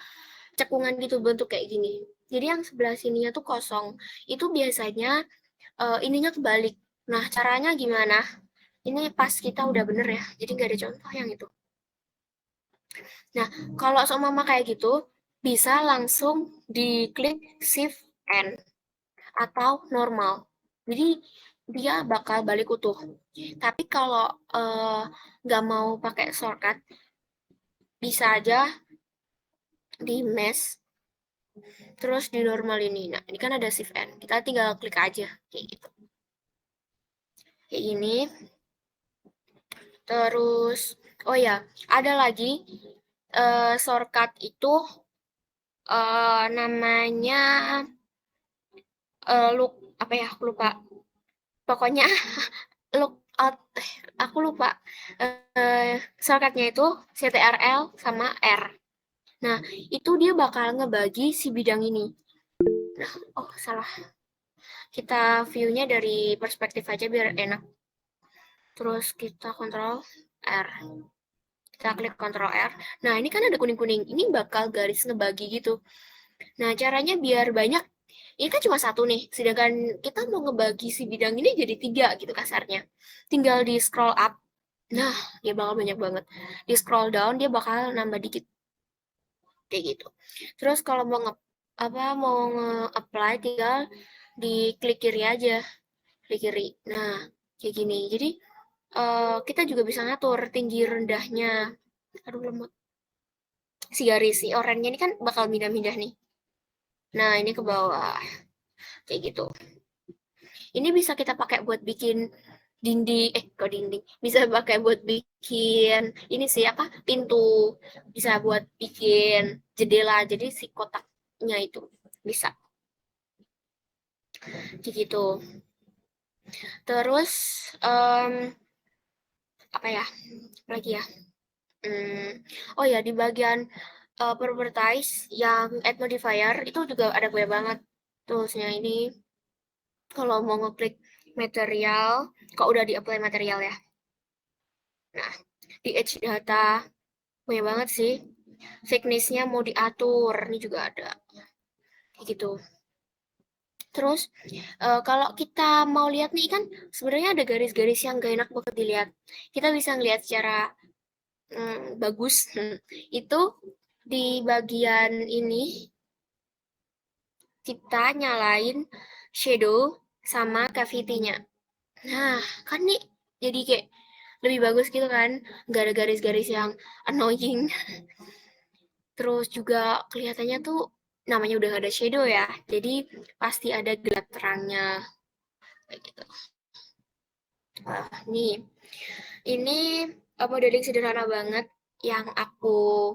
cekungan gitu bentuk kayak gini. Jadi yang sebelah sininya tuh kosong. Itu biasanya ininya kebalik. Nah, caranya gimana? Ini pas kita udah bener ya. Jadi nggak ada contoh yang itu. Nah, kalau seumpama kayak gitu, bisa langsung diklik Shift N atau normal. Jadi dia bakal balik utuh. Tapi kalau nggak mau pakai shortcut, bisa aja di mesh, terus di normal ini. Nah, ini kan ada Shift N. Kita tinggal klik aja kayak gitu. Kayak gini. Terus, oh ya, ada lagi shortcut itu namanya look apa ya? Aku lupa. Pokoknya look out, aku lupa. Shortcutnya itu CTRL sama R. Nah, itu dia bakal ngebagi si bidang ini. Nah, oh salah. Kita view-nya dari perspektif aja biar enak. Terus kita kontrol R. Kita klik kontrol R. Nah, ini kan ada kuning-kuning. Ini bakal garis ngebagi gitu. Nah, caranya biar banyak. Ini kan cuma satu nih. Sedangkan kita mau ngebagi si bidang ini jadi 3 gitu kasarnya. Tinggal di scroll up. Nah, dia bakal banyak banget. Di scroll down dia bakal nambah dikit kayak gitu. Terus kalau mau mau nge-apply tinggal di klik kiri aja, klik kiri. Nah, kayak gini. Jadi kita juga bisa ngatur tinggi rendahnya. Aduh lemot. Si garis si oranye ini kan bakal pindah-pindah nih. Nah, ini ke bawah kayak gitu. Ini bisa kita pakai buat bikin dinding, kok dinding, bisa pakai buat bikin ini sih apa pintu, bisa buat bikin jendela, jadi si kotaknya itu bisa gitu. Terus apa ya lagi ya, oh ya di bagian properties yang add modifier itu juga ada banyak banget toolsnya ini. Kalau mau ngeklik material, kok udah di apply material ya. Nah, di edge data banyak banget sih. Thickness-nya mau diatur, ini juga ada. Kayak gitu. Terus kalau kita mau lihat nih kan sebenarnya ada garis-garis yang gak enak banget dilihat. Kita bisa ngelihat secara bagus. Itu di bagian ini kita nyalain shadow sama cavity-nya. Nah, kan nih jadi kayak lebih bagus gitu kan. Gak ada garis-garis yang annoying. Terus juga kelihatannya tuh namanya udah ada shadow ya. Jadi pasti ada gelap terangnya kayak gitu. Wah, nih. Ini modeling sederhana banget yang aku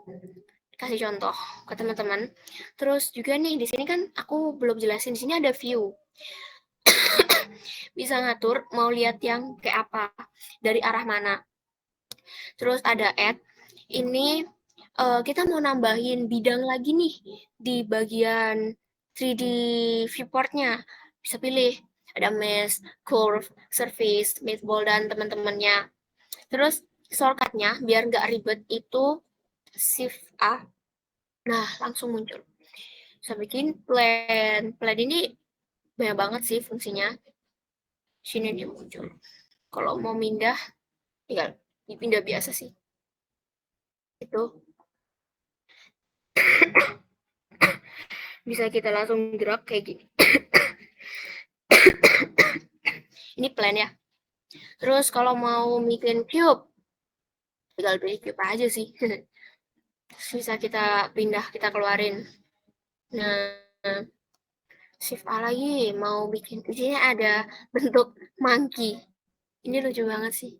kasih contoh ke teman-teman. Terus juga nih di sini kan aku belum jelasin, di sini ada view. Bisa ngatur mau lihat yang kayak apa, dari arah mana. Terus ada add. Ini kita mau nambahin bidang lagi nih di bagian 3D viewportnya. Bisa pilih, ada mesh, curve, surface, meatball, dan teman-temannya. Terus shortcutnya biar nggak ribet itu Shift A. Nah, langsung muncul. Bisa bikin plan. Plan ini banyak banget sih fungsinya. Sini dia muncul. Kalau mau pindah, tinggal dipindah biasa sih. Itu bisa kita langsung gerak kayak gini. Ini plan ya. Terus kalau mau bikin cube, tinggal pilih cube aja sih. Bisa kita pindah, kita keluarin. Nah, shift A lagi mau bikin di sini ada bentuk monkey. Ini lucu banget sih.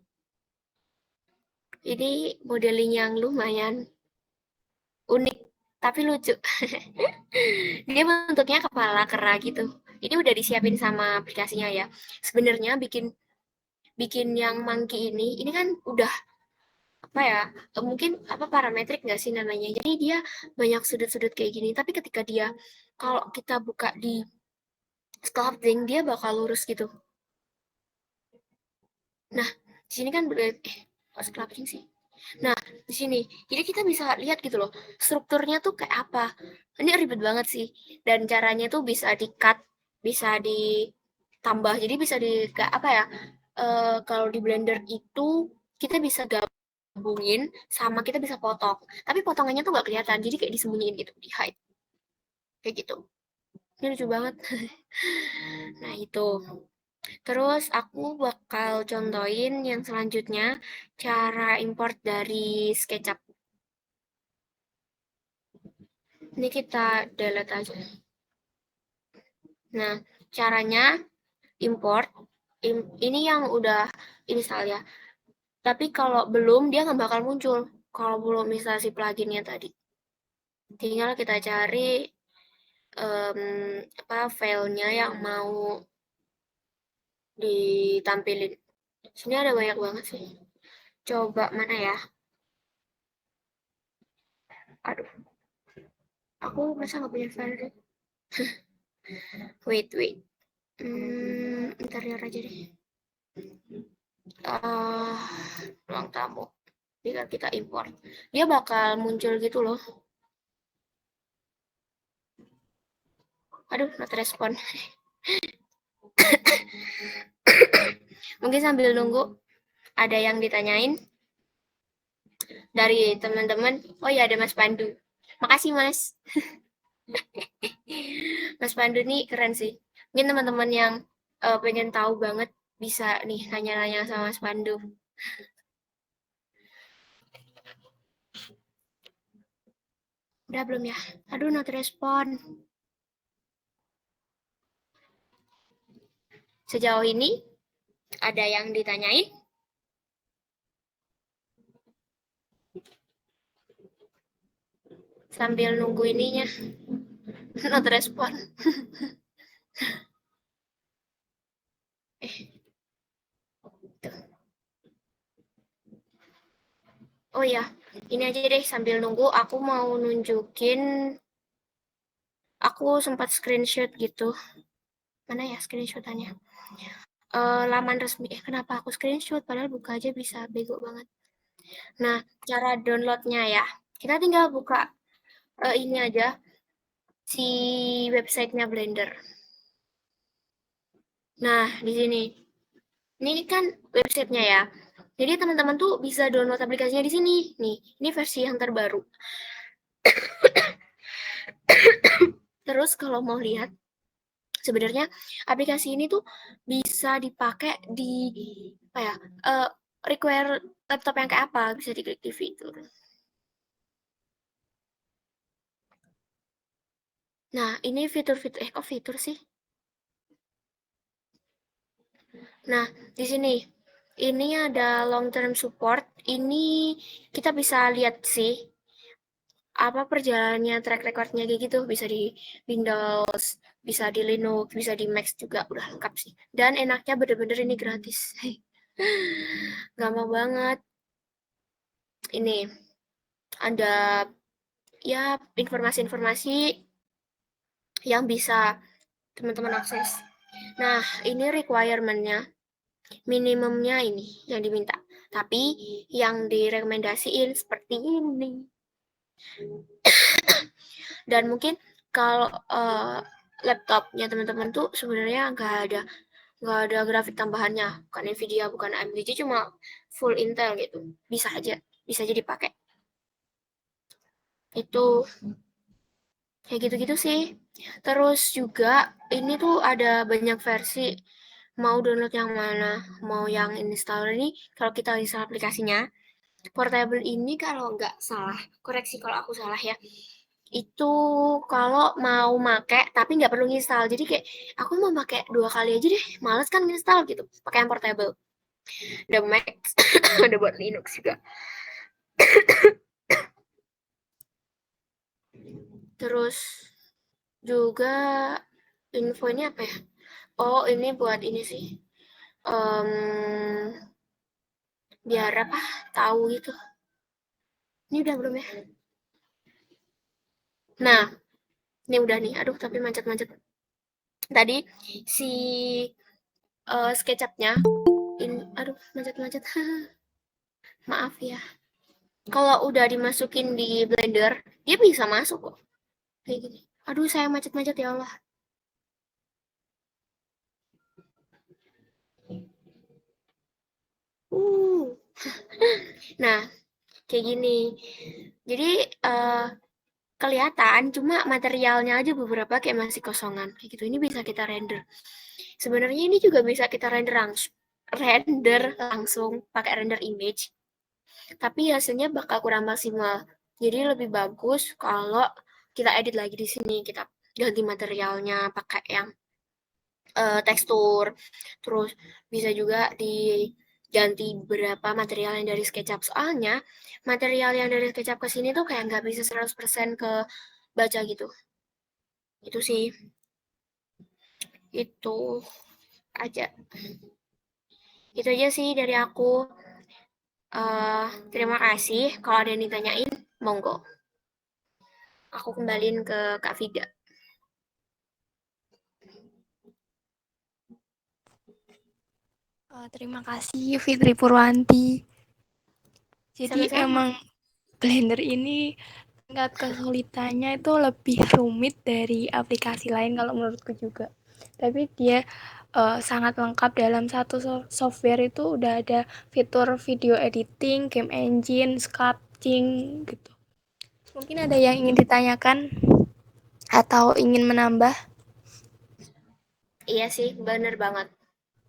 Ini modeling yang lumayan unik tapi lucu. Dia bentuknya kepala kera gitu. Ini udah disiapin sama aplikasinya ya. Sebenarnya bikin bikin yang monkey ini kan udah apa ya? Mungkin apa parametrik nggak sih namanya? Jadi dia banyak sudut-sudut kayak gini. Tapi ketika dia kalau kita buka di sculpting dia bakal lurus gitu. Nah, di sini kan pas sculpting sih. Nah, di sini. Jadi kita bisa lihat gitu loh, strukturnya tuh kayak apa. Ini ribet banget sih. Dan caranya tuh bisa di-cut, bisa ditambah. Jadi bisa di kayak apa ya? Kalau di Blender itu kita bisa gabungin sama kita bisa potong. Tapi potongannya tuh nggak kelihatan. Jadi kayak disembunyiin gitu, di hide. Kayak gitu. Ini lucu banget. Nah, itu. Terus aku bakal contohin yang selanjutnya cara import dari SketchUp. Ini kita delete aja. Nah, caranya import ini yang udah install ya. Tapi kalau belum dia nggak bakal muncul. Kalau belum install si pluginnya tadi. Tinggal kita cari apa filenya yang mau ditampilin. Sini ada banyak banget sih. Coba mana ya? Aduh, aku masa nggak punya file deh. Wait. Interior aja deh. Ah, ruang tamu. Tinggal kita import. Dia bakal muncul gitu loh. Aduh, not respon. Mungkin sambil nunggu ada yang ditanyain dari teman-teman. Oh ya, ada Mas Pandu. Makasih Mas. Mas Pandu nih keren sih. Mungkin teman-teman yang pengen tahu banget bisa nih tanya-tanya sama Mas Pandu. Udah belum ya? Aduh, not respon. Sejauh ini ada yang ditanyain? Sambil nunggu ininya. Not respon. Tuh. Oh ya, ini aja deh sambil nunggu aku mau nunjukin aku sempat screenshot gitu. Mana ya screenshotannya? Laman resmi. Kenapa aku screenshot? Padahal buka aja bisa, bego banget. Nah, cara downloadnya ya. Kita tinggal buka ini aja si websitenya Blender. Nah, di sini. Ini kan websitenya ya. Jadi teman-teman tuh bisa download aplikasinya di sini. Nih, ini versi yang terbaru. Terus kalau mau lihat, sebenarnya aplikasi ini tuh bisa dipakai di apa ya? Require laptop yang kayak apa? Bisa diklik di fitur. Nah, ini fitur-fitur kok fitur sih? Nah, di sini ini ada long term support. Ini kita bisa lihat sih apa perjalanannya track recordnya kayak gitu, bisa di Windows, bisa di Linux, bisa di Mac juga, udah lengkap sih. Dan enaknya bener-bener ini gratis. Gampang banget. Ini ada ya informasi-informasi yang bisa teman-teman akses. Nah, ini requirement-nya, minimumnya ini yang diminta. Tapi yang direkomendasiin seperti ini. Dan mungkin kalau laptopnya teman-teman tuh sebenarnya nggak ada grafik tambahannya, bukan Nvidia, bukan AMD, cuma full Intel gitu. Bisa jadi pakai. Itu kayak gitu-gitu sih. Terus juga ini tuh ada banyak versi. Mau download yang mana? Mau yang installer ini, kalau kita install aplikasinya, portable ini kalau nggak salah, koreksi kalau aku salah ya, itu kalau mau make tapi nggak perlu install. Jadi kayak aku mau pakai 2 kali aja deh, males kan install gitu. Pakai yang portable. Ada Mac, ada buat Linux juga. Terus juga info ini apa ya? Oh, ini buat ini sih. Em, biar apa? Tahu gitu. Ini udah belum ya? Nah, ini udah nih. Aduh, tapi macet-macet. Tadi si SketchUp-nya aduh, macet-macet. Maaf ya. Kalau udah dimasukin di Blender, dia bisa masuk kok. Kayak gini. Aduh, saya macet-macet ya Allah. Uh. Nah, kayak gini. Jadi kelihatan cuma materialnya aja beberapa kayak masih kosongan. Kayak gitu. Ini bisa kita render. Sebenarnya ini juga bisa kita render langsung pakai render image, tapi hasilnya bakal kurang maksimal. Jadi lebih bagus kalau kita edit lagi di sini, kita ganti materialnya pakai yang tekstur, terus bisa juga diganti beberapa material yang dari SketchUp. Soalnya material yang dari SketchUp ke sini tuh kayak nggak bisa 100% ke baca gitu. Itu sih, itu aja. Itu aja sih dari aku. Terima kasih. Kalau ada yang ditanyain, monggo. Aku kembaliin ke Kak Vida.
Terima kasih Fitri Purwanti. Jadi
Sama-sama.
emang Blender ini tingkat kesulitannya itu lebih rumit dari aplikasi lain kalau menurutku juga. Tapi dia sangat lengkap dalam satu software itu udah ada fitur video editing, game engine, sculpting gitu. Mungkin ada yang ingin ditanyakan atau ingin menambah?
Iya sih, bener banget.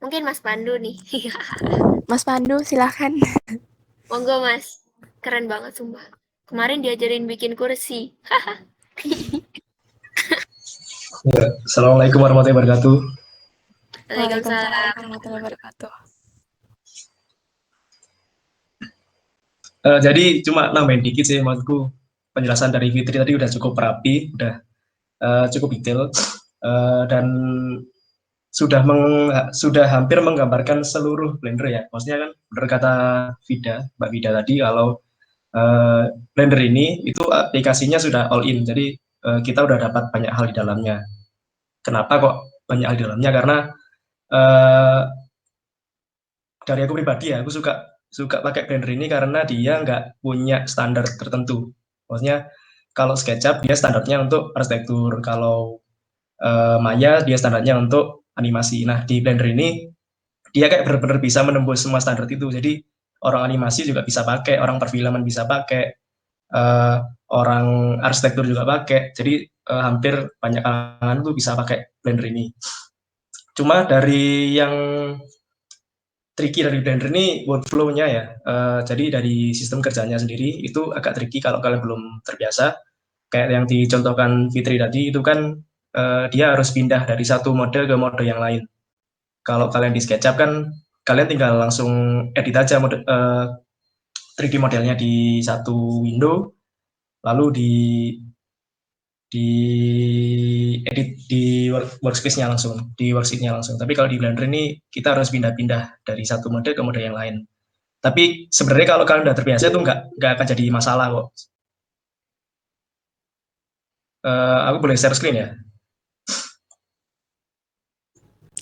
Mungkin Mas Pandu nih.
Mas Pandu, silahkan.
Monggo Mas. Keren banget sumpah. Kemarin diajarin bikin kursi.
Ya, Assalamualaikum warahmatullahi wabarakatuh.
Waalaikumsalam
Waalaikumsalam.
warahmatullahi wabarakatuh.
Jadi cuma nambahin dikit sih, maksudku penjelasan dari Fitri tadi udah cukup rapi, udah cukup detail, dan sudah hampir menggambarkan seluruh Blender ya. Maksudnya kan benar kata Mbak Vida tadi kalau Blender ini itu aplikasinya sudah all in, jadi kita udah dapat banyak hal di dalamnya. Kenapa kok banyak hal di dalamnya? Karena uh, dari aku pribadi ya, aku suka suka pakai Blender ini karena dia nggak punya standar tertentu. Maksudnya kalau SketchUp dia standarnya untuk arsitektur, kalau Maya dia standarnya untuk animasi. Nah di Blender ini dia kayak benar-benar bisa menembus semua standar itu. Jadi orang animasi juga bisa pakai, orang perfilman bisa pakai, uh, orang arsitektur juga pakai. Jadi hampir banyak kalangan tuh bisa pakai Blender ini. Cuma dari yang tricky dari Blender ini workflow-nya ya. Jadi dari sistem kerjanya sendiri itu agak tricky kalau kalian belum terbiasa. Kayak yang dicontohkan Fitri tadi itu kan dia harus pindah dari satu mode ke mode yang lain. Kalau kalian di SketchUp kan kalian tinggal langsung edit aja mode 3D modelnya di satu window, lalu di edit di workspace-nya langsung, di worksheet-nya langsung. Tapi kalau di Blender ini kita harus pindah-pindah dari satu mode ke mode yang lain. Tapi sebenarnya kalau kalian udah terbiasa itu nggak akan jadi masalah kok. Aku boleh share screen ya?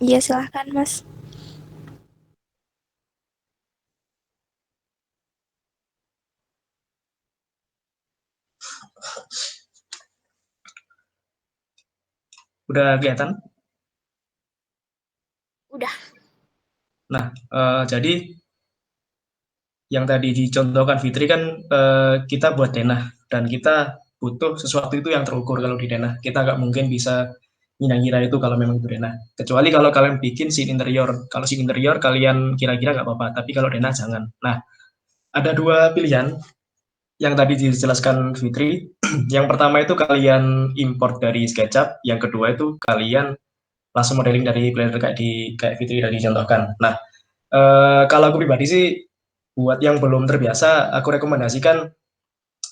Iya, silahkan Mas.
Udah kelihatan?
Udah.
Nah, jadi yang tadi dicontohkan Fitri kan kita buat denah dan kita butuh sesuatu itu yang terukur kalau di denah. Kita nggak mungkin bisa ngira-ngira itu kalau memang itu denah. Kecuali kalau kalian bikin scene interior. Kalau scene interior kalian kira-kira nggak apa-apa, tapi kalau denah jangan. Nah, ada dua pilihan yang tadi dijelaskan Fitri. Yang pertama itu kalian import dari SketchUp, yang kedua itu kalian langsung modeling dari Blender kayak Fitri tadi contohkan. Nah, kalau aku pribadi sih buat yang belum terbiasa, aku rekomendasikan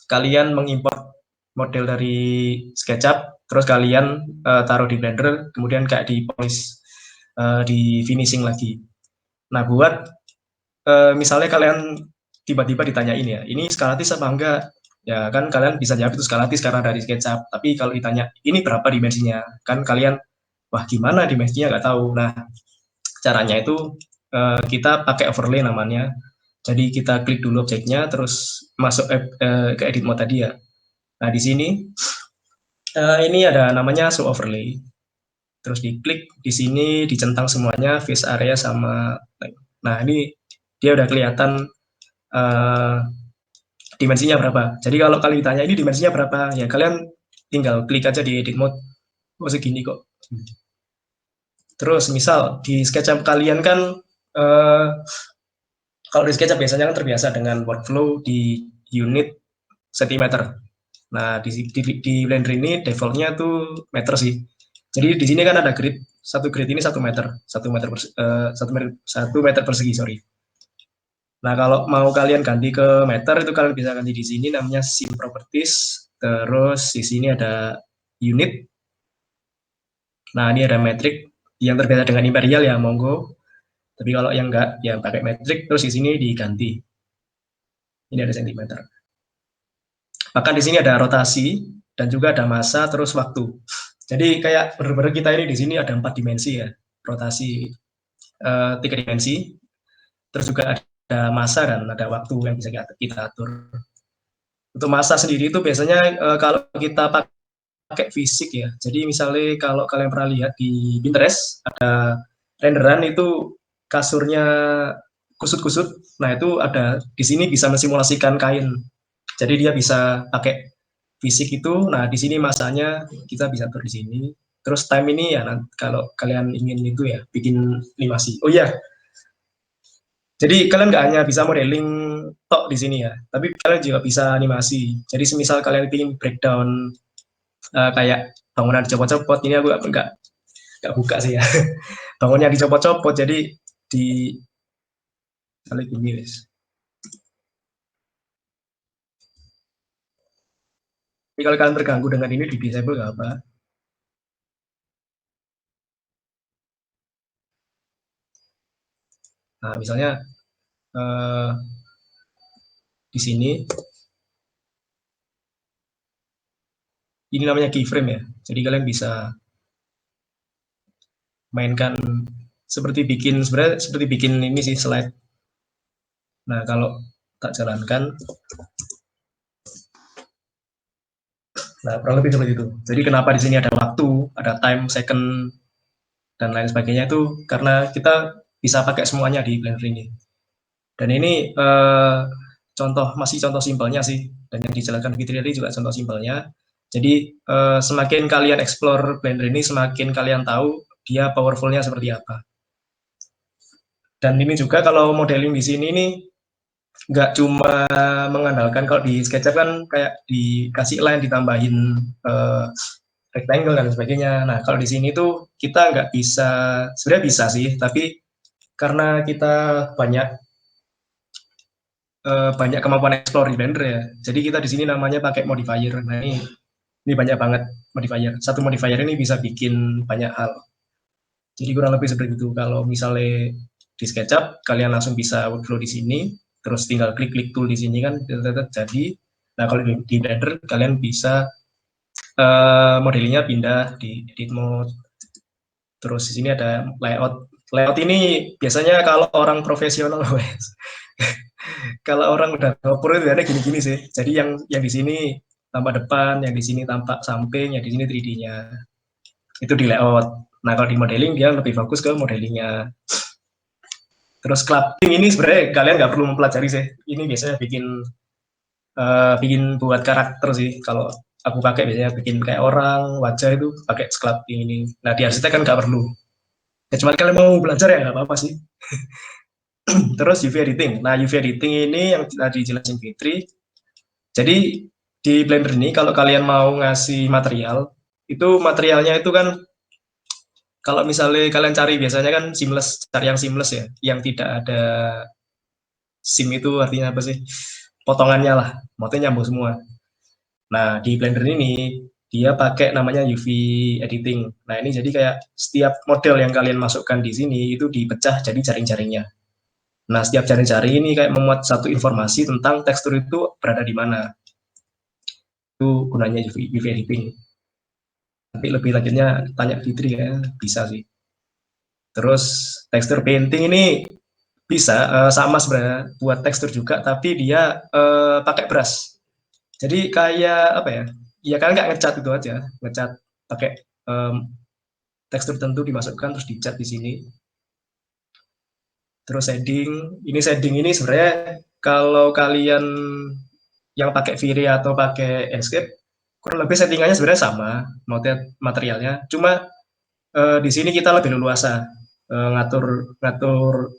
kalian mengimport model dari SketchUp, terus kalian taruh di Blender, kemudian kayak di polish, di finishing lagi. Nah, buat misalnya kalian tiba-tiba ditanyain ya, ini skalatis apa enggak? Ya kan kalian bisa jawab itu skalatis karena dari SketchUp. Tapi kalau ditanya ini berapa dimensinya, kan kalian wah gimana dimensinya nggak tahu. Nah, caranya itu kita pakai overlay namanya. Jadi kita klik dulu objeknya, terus masuk ke edit mode tadi ya. Nah di sini ini ada namanya show overlay. Terus diklik di sini dicentang semuanya face area sama. Nah ini dia udah kelihatan uh, dimensinya berapa. Jadi kalau kalian ditanya ini dimensinya berapa, ya kalian tinggal klik aja di edit mode. Oh segini kok. Terus misal di SketchUp kalian kan uh, kalau di SketchUp biasanya kan terbiasa dengan workflow di unit sentimeter. Nah, di Blender ini defaultnya tuh meter sih. Jadi di sini kan ada grid, satu grid ini 1 meter, 1 meter persegi, sorry. Nah, kalau mau kalian ganti ke meter itu kalian bisa ganti di sini namanya Sim Properties. Terus di sini ada unit. Nah, ini ada metric yang terbiasa dengan imperial ya, monggo. Tapi kalau yang enggak, ya pakai metric. Terus di sini diganti. Ini ada sentimeter. Bahkan di sini ada rotasi dan juga ada massa terus waktu. Jadi kayak benar-benar kita ini di sini ada 4 dimensi ya, rotasi 3 dimensi, terus juga ada massa dan ada waktu yang bisa kita atur. Untuk massa sendiri itu biasanya kalau kita pakai fisik ya, jadi misalnya kalau kalian pernah lihat di Pinterest ada renderan itu kasurnya kusut-kusut, nah itu ada di sini bisa mensimulasikan kain. Jadi dia bisa pakai fisik itu. Nah, di sini masanya kita bisa atur di sini. Terus time ini ya kalau kalian ingin itu ya bikin animasi. Oh iya, jadi kalian nggak hanya bisa modeling tok di sini ya, tapi kalian juga bisa animasi. Jadi semisal kalian ingin breakdown kayak bangunan dicopot-copot, ini aku nggak buka sih ya. Bangunnya dicopot-copot, jadi di kali gini guys. Jadi kalau kalian terganggu dengan ini di disable nggak apa. Nah, misalnya eh, di sini ini namanya keyframe ya. Jadi kalian bisa mainkan sebenarnya seperti bikin ini sih slide. Nah, kalau tak jalankan, nah kurang lebih seperti itu. Jadi kenapa di sini ada waktu, ada time, second, dan lain sebagainya itu karena kita bisa pakai semuanya di Blender ini. Dan ini masih contoh simpelnya sih, dan yang dijelaskan Fitri tadi juga contoh simpelnya. Jadi semakin kalian explore Blender ini, semakin kalian tahu dia powerfulnya seperti apa. Dan ini juga kalau modeling di sini ini nggak cuma mengandalkan kalau di SketchUp kan kayak dikasih line ditambahin rectangle dan sebagainya. Nah kalau di sini tuh kita nggak bisa, sebenarnya bisa sih, tapi karena kita banyak kemampuan explore di Blender ya. Jadi kita di sini namanya pakai modifier. Nah ini banyak banget modifier. Satu modifier ini bisa bikin banyak hal. Jadi kurang lebih seperti itu. Kalau misalnya di SketchUp kalian langsung bisa workflow di sini, terus tinggal klik-klik tool di sini kan jadi. Nah kalau di Blender kalian bisa modelingnya pindah di edit mode. Terus di sini ada layout. Layout ini biasanya kalau orang profesional, kalau orang udah ngoper itu ada gini-gini sih. Jadi yang di sini tampak depan, yang di sini tampak samping, yang di sini 3D-nya. Itu di layout. Nah, kalau di modeling dia lebih fokus ke modelingnya. Terus clubbing ini sebenarnya kalian nggak perlu mempelajari sih. Ini biasanya bikin buat karakter sih. Kalau aku pakai biasanya bikin kayak orang, wajah itu pakai clubbing ini. Nah, di arsitek kan nggak perlu. Kecuali kalian mau belajar ya nggak apa-apa sih. Terus UV editing. Nah, UV editing ini yang tadi jelasin Fitri. Jadi di Blender ini kalau kalian mau ngasih material, itu materialnya itu kan kalau misalnya kalian cari biasanya kan seamless, cari yang seamless ya, yang tidak ada seam itu artinya apa sih? Potongannya lah, motifnya nyambung semua. Nah, di Blender ini dia pakai namanya UV editing. Nah, ini jadi kayak setiap model yang kalian masukkan di sini itu dipecah jadi jaring-jaringnya. Nah, setiap jaring-jaring ini kayak memuat satu informasi tentang tekstur itu berada di mana. Itu gunanya UV editing. Tapi lebih lanjutnya tanya Fitri ya, bisa sih. Terus tekstur painting ini bisa sama sebenarnya buat tekstur juga, tapi dia pakai brush. Jadi kayak apa ya? Ya kalian nggak ngecat itu aja, ngecat pakai tekstur tertentu dimasukkan terus dicat di sini. Terus shading ini sebenarnya kalau kalian yang pakai V-Ray atau pakai Enscape kurang lebih settingannya sebenarnya sama materialnya. Cuma di sini kita lebih leluasa ngatur ngatur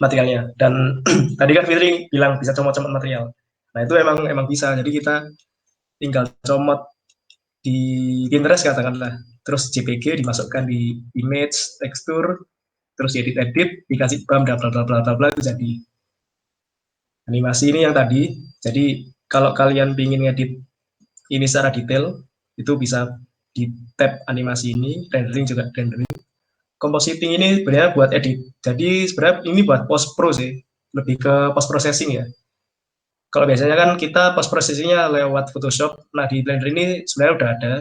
materialnya. Dan tadi kan Fitri bilang bisa comot-comot material. Nah itu emang bisa. Jadi kita tinggal comot di Pinterest katakanlah. Terus JPG dimasukkan di image, tekstur, terus edit-edit, dikasih bla bla bla bla bla bla jadi animasi ini yang tadi. Jadi kalau kalian ingin ngedit ini secara detail, itu bisa di tab animasi ini, rendering juga rendering. Compositing ini sebenarnya buat edit. Jadi sebenarnya ini buat post pro sih, lebih ke post processing ya. Kalau biasanya kan kita post processingnya lewat Photoshop, nah di Blender ini sebenarnya udah ada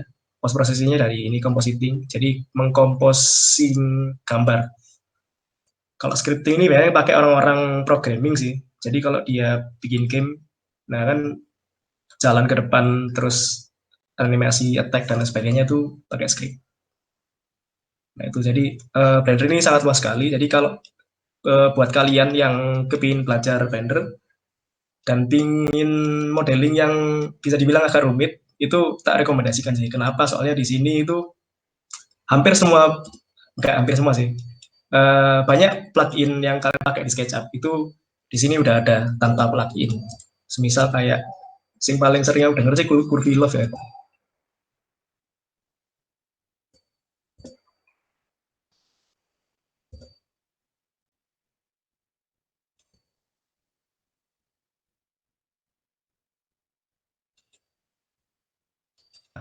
post processingnya dari ini compositing, jadi mengkomposing gambar. Kalau scripting ini biasanya pakai orang-orang programming sih. Jadi kalau dia bikin game, nah kan jalan ke depan terus animasi attack dan sebagainya itu pakai script. Nah itu jadi Blender ini sangat luas sekali. Jadi kalau buat kalian yang kepingin belajar Blender dan pingin modeling yang bisa dibilang agak rumit, itu tak rekomendasikan sih. Kenapa? Soalnya di sini itu hampir semua, enggak hampir semua sih, banyak plugin yang kalian pakai di SketchUp itu di sini udah ada tanpa plugin. Semisal kayak sing paling sering aku denger sih Curvy Love ya.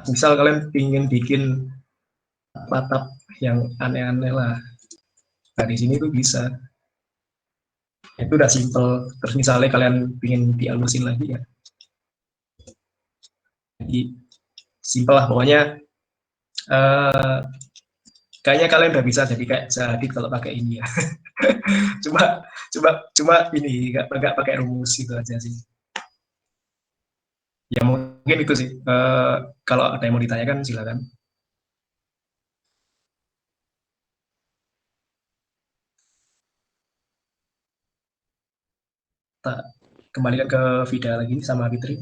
Misal kalian pingin bikin atap yang aneh-aneh lah, nah di sini tuh bisa. Itu udah simple. Terus misalnya kalian pingin dihalusin lagi ya, jadi simple lah pokoknya. eh, Kayaknya kalian udah bisa jadi kayak Zadit kalau pakai ini ya. cuma cuma ini nggak pakai rumus itu aja sih. Ya mungkin itu sih. Kalau ada yang mau ditanyakan silakan. Kita kembalikan ke Vida lagi sama Fitri.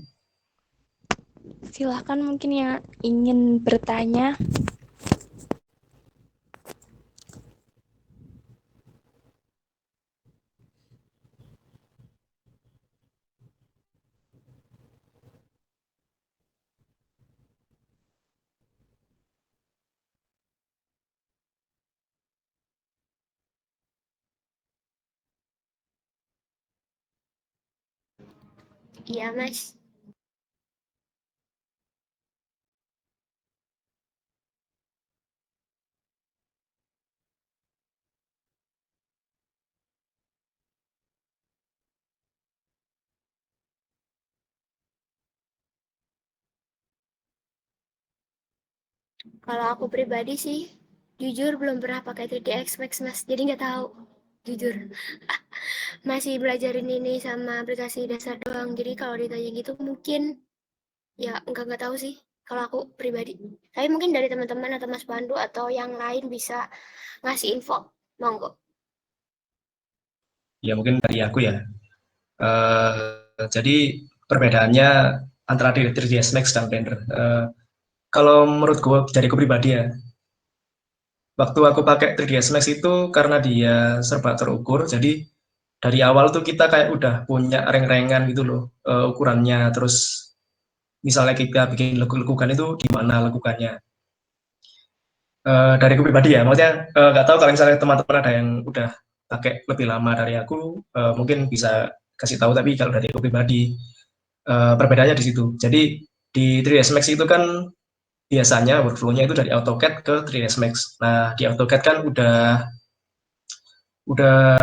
Silahkan mungkin yang ingin bertanya.
Iya, Mas. Kalau aku pribadi sih, Jujur belum pernah pakai 3ds Max Mas, jadi nggak tahu. Jujur. Masih belajarin ini sama aplikasi dasar doang. Jadi kalau ditanya gitu mungkin ya nggak tahu sih kalau aku pribadi. Tapi mungkin dari teman-teman atau Mas Pandu atau yang lain bisa ngasih info. Monggo.
Ya mungkin dari aku ya. Jadi perbedaannya antara 3ds Max dan Blender. Kalau menurut gue, dari gue pribadi ya, waktu aku pakai 3ds Max itu karena dia serba terukur, jadi dari awal tuh kita kayak udah punya reng-rengan gitu loh, ukurannya. Terus misalnya kita bikin lekukan itu di mana lekukannya. Dari aku pribadi ya, maksudnya nggak tahu kalau misalnya teman-teman ada yang udah pakai lebih lama dari aku, mungkin bisa kasih tahu. Tapi kalau dari aku pribadi, perbedaannya di situ. Jadi di 3ds Max itu kan biasanya workflow-nya itu dari AutoCAD ke 3ds Max. Nah, di AutoCAD kan udah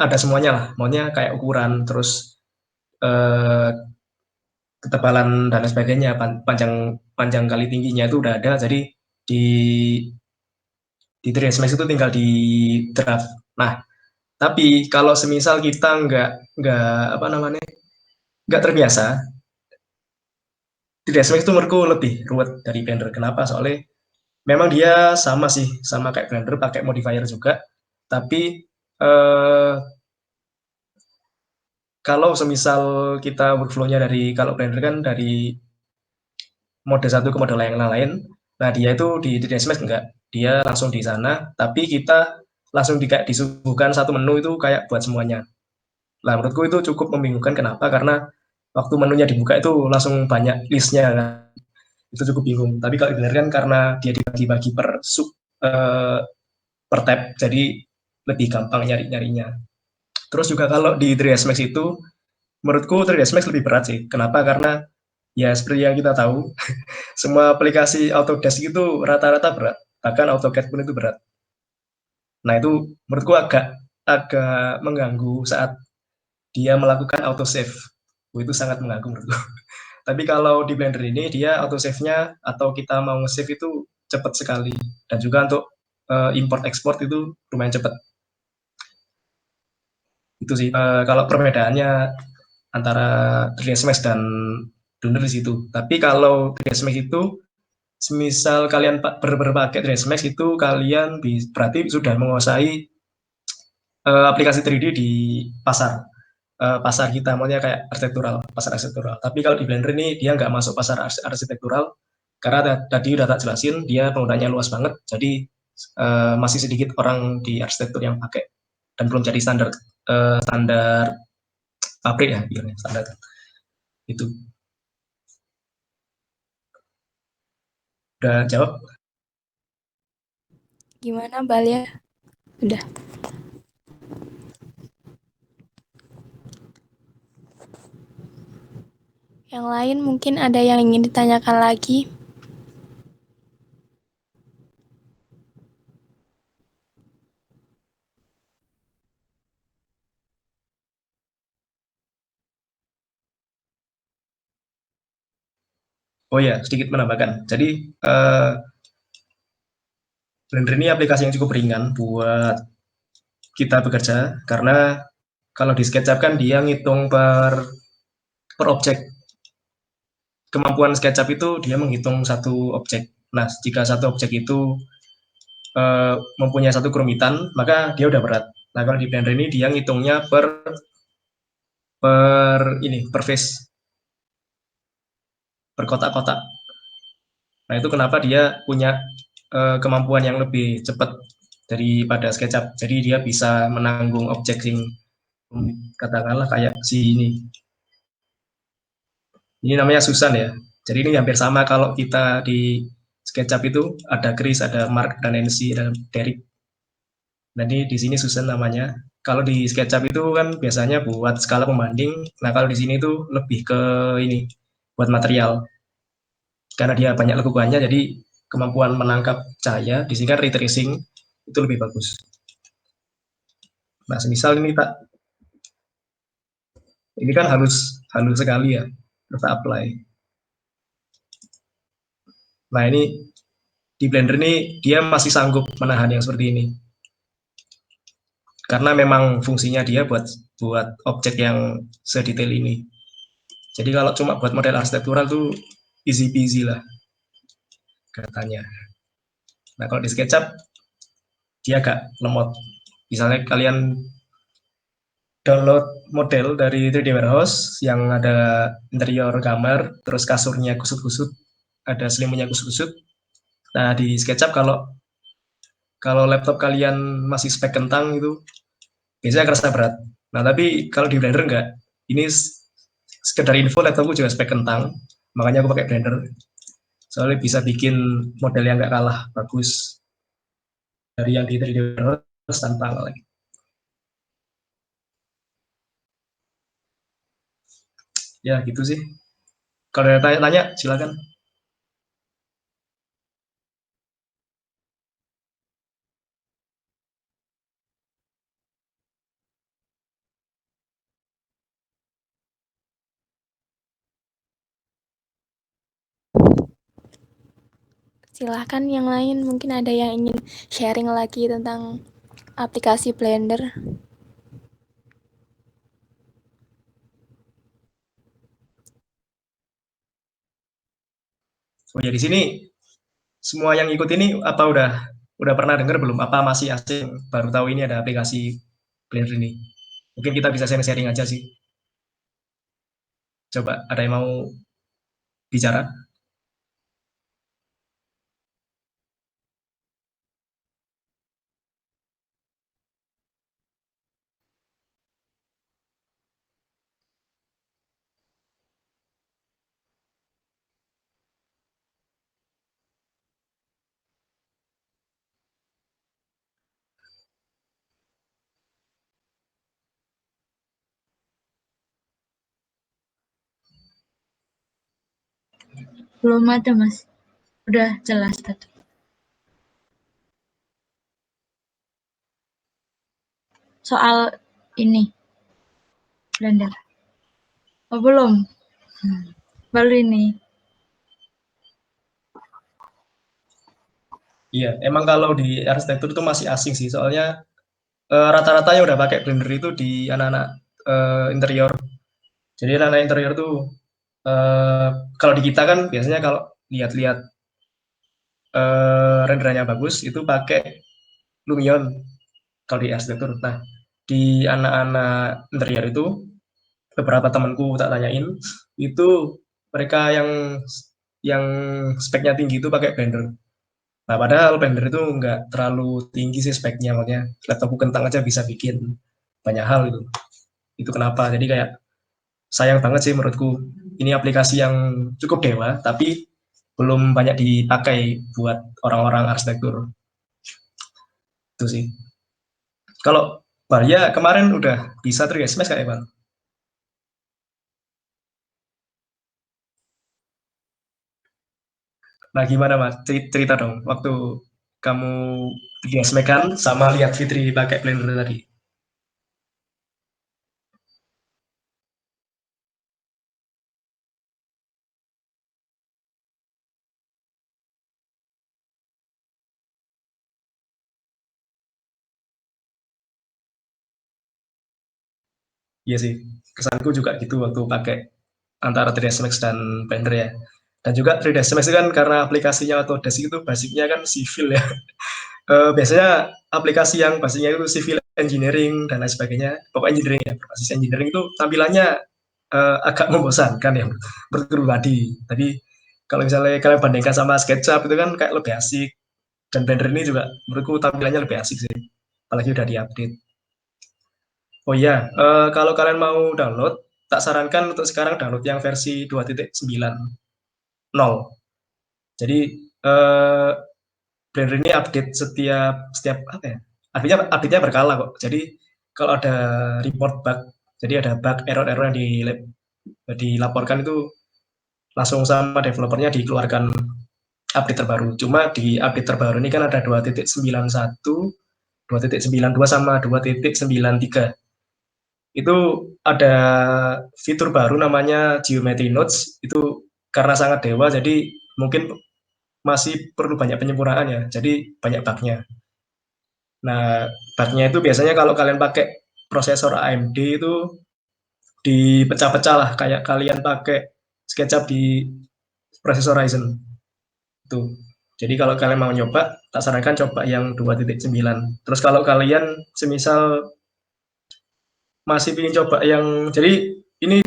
ada semuanya lah, maunya kayak ukuran, terus eh, ketebalan dan lain sebagainya, panjang panjang kali tingginya itu udah ada. Jadi di 3ds Max itu tinggal di draft. Nah, tapi kalau semisal kita nggak apa namanya nggak terbiasa, 3ds Max itu menurutku lebih ruwet dari Blender. Kenapa? Soalnya memang dia sama sih, sama kayak Blender, pakai modifier juga. Tapi eh, kalau semisal kita workflow-nya dari, kalau Blender kan dari mode satu ke mode yang lain. Nah, dia itu di DSMS enggak. Dia langsung di sana, tapi kita langsung kayak disuguhkan satu menu itu kayak buat semuanya. Nah, menurutku itu cukup membingungkan. Kenapa? Karena waktu menunya dibuka itu langsung banyak listnya kan. Itu cukup bingung. Tapi kalau Blender kan karena dia dibagi-bagi per per tab, jadi lebih gampang nyari-nyarinya. Terus juga kalau di 3ds Max itu, menurutku 3ds Max lebih berat sih. Kenapa? Karena ya seperti yang kita tahu, semua aplikasi Autodesk itu rata-rata berat. Bahkan AutoCAD pun itu berat. Nah, itu menurutku agak agak mengganggu saat dia melakukan autosave. Itu sangat mengganggu menurutku. Tapi kalau di Blender ini dia autosave-nya atau kita mau nge-save itu cepat sekali. Dan juga untuk import export itu lumayan cepat. Itu sih kalau perbedaannya antara 3ds Max dan Blender di situ. Tapi kalau 3ds Max itu semisal kalian berpakai 3ds Max itu kalian berarti sudah menguasai aplikasi 3D di pasar pasar kita, maunya kayak arsitektural, pasar arsitektural. Tapi kalau di Blender ini dia nggak masuk pasar arsitektural karena tadi udah tak jelasin dia penggunanya luas banget. Jadi masih sedikit orang di arsitektur yang pakai dan belum jadi standar standar pabrik ya, bilangnya standar itu. Udah jawab?
Gimana Bal ya? Udah. Yang lain mungkin ada yang ingin ditanyakan lagi.
Oh ya, sedikit menambahkan. Jadi Blender ini aplikasi yang cukup ringan buat kita bekerja karena kalau di SketchUp kan dia ngitung per objek. Kemampuan SketchUp itu dia menghitung satu objek. Nah, jika satu objek itu mempunyai satu kerumitan, maka dia udah berat. Nah, kalau di Blender ini dia ngitungnya per face, per kotak-kotak. Nah, itu kenapa dia punya kemampuan yang lebih cepat daripada SketchUp. Jadi dia bisa menanggung objek yang katakanlah kayak si ini. Ini namanya Susan ya. Jadi ini hampir sama kalau kita di SketchUp itu ada Chris, ada Mark, dan Nancy, dan Derek. Jadi di sini Susan namanya. Kalau di SketchUp itu kan biasanya buat skala pembanding. Nah, kalau di sini itu lebih ke ini, buat material. Karena dia banyak lekukannya, jadi kemampuan menangkap cahaya, di sini kan ray tracing, itu lebih bagus. Nah, semisal ini tak, ini kan halus halus sekali ya, kita apply. Nah, ini di Blender ini dia masih sanggup menahan yang seperti ini. Karena memang fungsinya dia buat buat objek yang sedetail ini. Jadi kalau cuma buat model arsitektural tuh easy peasy lah katanya. Nah kalau di SketchUp dia agak lemot. Misalnya kalian download model dari 3D Warehouse yang ada interior kamar, terus kasurnya kusut-kusut, ada selimutnya kusut-kusut. Nah di SketchUp kalau kalau laptop kalian masih spek kentang itu biasanya kerasa berat. Nah tapi kalau di Blender enggak. Ini sekedar info laptopku juga spek kentang, makanya aku pakai Blender. Soalnya bisa bikin model yang nggak kalah bagus dari yang di 3D Warehouse tanpa lagi. Ya gitu sih. Kalau ada tanya-tanya silakan.
Silahkan yang lain, mungkin ada yang ingin sharing lagi tentang aplikasi Blender.
Oh ya di sini semua yang ikut ini apa udah pernah dengar belum? Apa masih asing baru tahu ini ada aplikasi Blender ini? Mungkin kita bisa sharing-sharing aja sih. Coba ada yang mau bicara?
Belum ada, Mas. Udah jelas tadi. Soal ini, Blender. Oh, belum. Baru ini.
Iya, emang kalau di arsitektur itu masih asing sih, soalnya rata-rata yang udah pakai Blender itu di anak-anak interior. Jadi anak-anak interior tuh eh, kalau di kita kan biasanya kalau lihat-lihat renderannya bagus itu pakai Lumion kalau di arsitektur. Nah, di anak-anak interior itu beberapa temanku tak tanyain itu mereka yang speknya tinggi itu pakai Blender. Nah, padahal Blender itu nggak terlalu tinggi sih speknya, makanya laptopku kentang aja bisa bikin banyak hal gitu. Itu kenapa? Jadi kayak sayang banget sih menurutku. Ini aplikasi yang cukup dewa, tapi belum banyak dipakai buat orang-orang arsitektur. Itu sih. Kalau Maria kemarin udah bisa 3ds Max kayak Bang. Nah, gimana Mas? Cerita dong waktu kamu 3ds Max kan sama lihat Fitri pakai Blender tadi. Iya sih, kesanku juga gitu waktu pakai antara 3ds Max dan Blender ya. Dan juga 3ds Max itu kan karena aplikasinya Autodesk itu basicnya kan civil ya. Biasanya aplikasi yang basicnya itu civil engineering dan lain sebagainya, pokoknya engineering ya, basis engineering itu tampilannya agak membosankan ya menurut pribadi. Tapi kalau misalnya kalian bandingkan sama SketchUp itu kan kayak lebih asik. Dan Blender ini juga menurutku tampilannya lebih asik sih, apalagi udah diupdate. Oh iya, kalau kalian mau download, tak sarankan untuk sekarang download yang versi 2.9.0. Jadi eh, Blender ini update setiap setiap apa ya? Update-nya berkala kok. Jadi kalau ada report bug, jadi ada bug error-error yang dilaporkan itu langsung sama developernya dikeluarkan update terbaru. Cuma di update terbaru ini kan ada 2.91, 2.92 sama 2.93. Itu ada fitur baru namanya Geometry Nodes. Itu karena sangat dewa, jadi mungkin masih perlu banyak penyempurnaan ya, jadi banyak bug-nya. Nah, bug-nya itu biasanya kalau kalian pakai prosesor AMD itu dipecah-pecah lah, kayak kalian pakai SketchUp di prosesor Ryzen itu. Jadi kalau kalian mau nyoba, tak sarankan coba yang 2.9. Terus kalau kalian semisal masih ingin coba yang jadi ini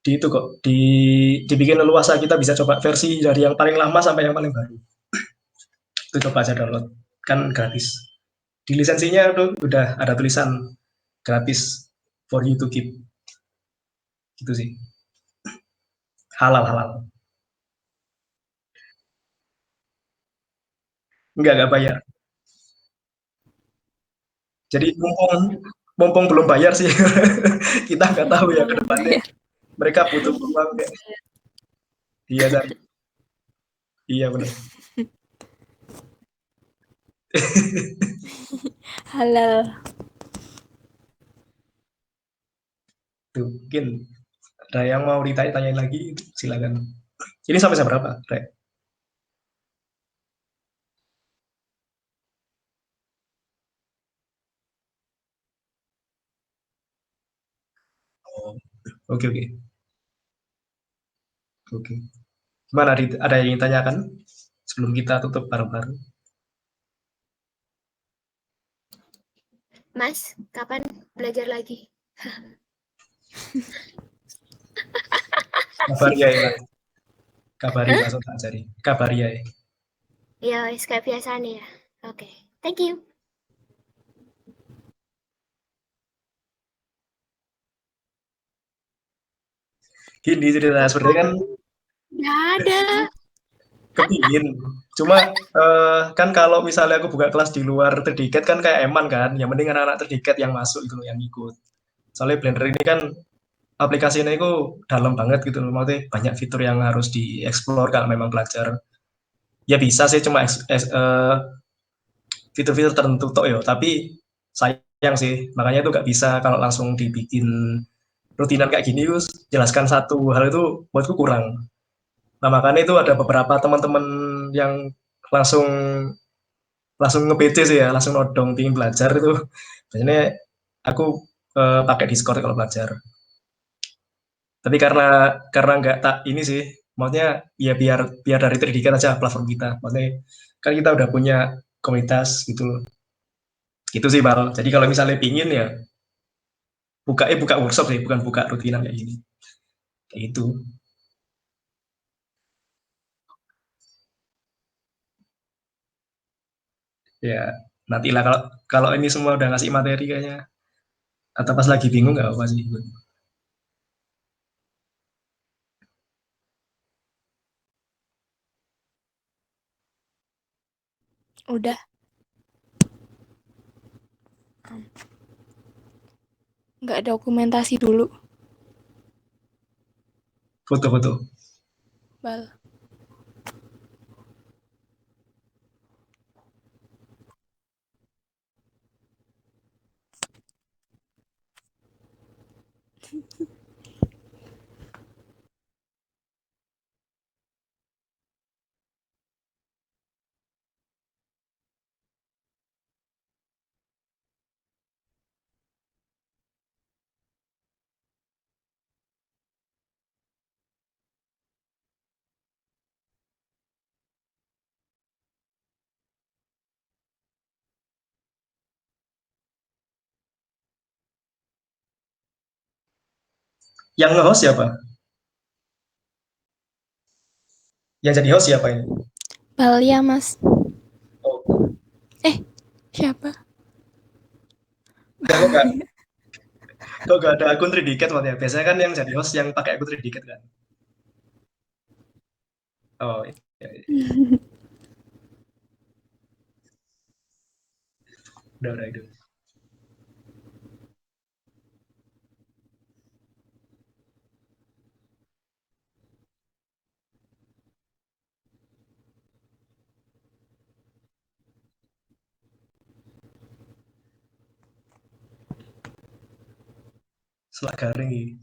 di itu kok dibikin leluasa, kita bisa coba versi dari yang paling lama sampai yang paling baru. Itu coba aja download, kan gratis. Di lisensinya tuh udah ada tulisan gratis for you to keep. Gitu sih. Halal halal. Enggak bayar. Jadi mumpung mumpung belum bayar sih. Kita nggak tahu ya ke
Belum
depannya
bayar.
mereka butuh uang kayak iya kan. Iya benar.
Halal.
Tuh, mungkin ada yang mau ditanya-tanyain lagi, silakan. Ini sampai jam berapa, Rek? Oh, oke oke. Oke. Gimana, ada yang ingin tanyakan sebelum kita tutup bareng-bareng?
Mas, kapan belajar lagi?
Kabari ya, Mas. Kabari
Hah?
langsung tak cari. Kabari ya.
Ya, kayak biasa nih ya. Oke, thank you.
Gini cerita sebenarnya kan
Nggak ada.
kepingin. Cuma kan kalau misalnya aku buka kelas di luar terdiket kan kayak eman kan. Yang mending anak-anak terdiket yang masuk itu loh, yang ikut. Soalnya Blender ini kan aplikasinya itu dalam banget gitu loh. Maksudnya banyak fitur yang harus dieksplor kalau memang belajar. Ya bisa sih cuma fitur-fitur tertentu tok ya, tapi sayang sih. Makanya itu nggak bisa kalau langsung dibikin rutinan kayak gini, terus jelaskan satu hal itu buatku kurang. Nah, makanya itu ada beberapa teman-teman yang langsung langsung nge-PC sih ya, langsung nodong pingin belajar itu. Biasanya aku pakai Discord kalau belajar. Tapi karena nggak tak ini sih, maksudnya ya biar biar dari terdikat aja platform kita. Maksudnya kan kita udah punya komunitas gitu loh. Gitu sih Bal. Jadi kalau misalnya pingin ya buka workshop sih, bukan buka rutinan kayak gini. Kayak itu. Ya nantilah kalau kalau ini semua udah ngasih materi kayaknya atau pas lagi bingung nggak apa sih.
Udah. Nggak dokumentasi dulu.
Foto-foto.
Bal.
Yang nge-host siapa? Yang jadi host siapa ini?
Bal ya, Mas.
Oh,
Siapa?
enggak kok nggak ada akun Tridicat maksudnya. Biasanya kan yang jadi host yang pakai akun Tridicat kan. Oh, iya, iya. Udah itu. Selak garing iki.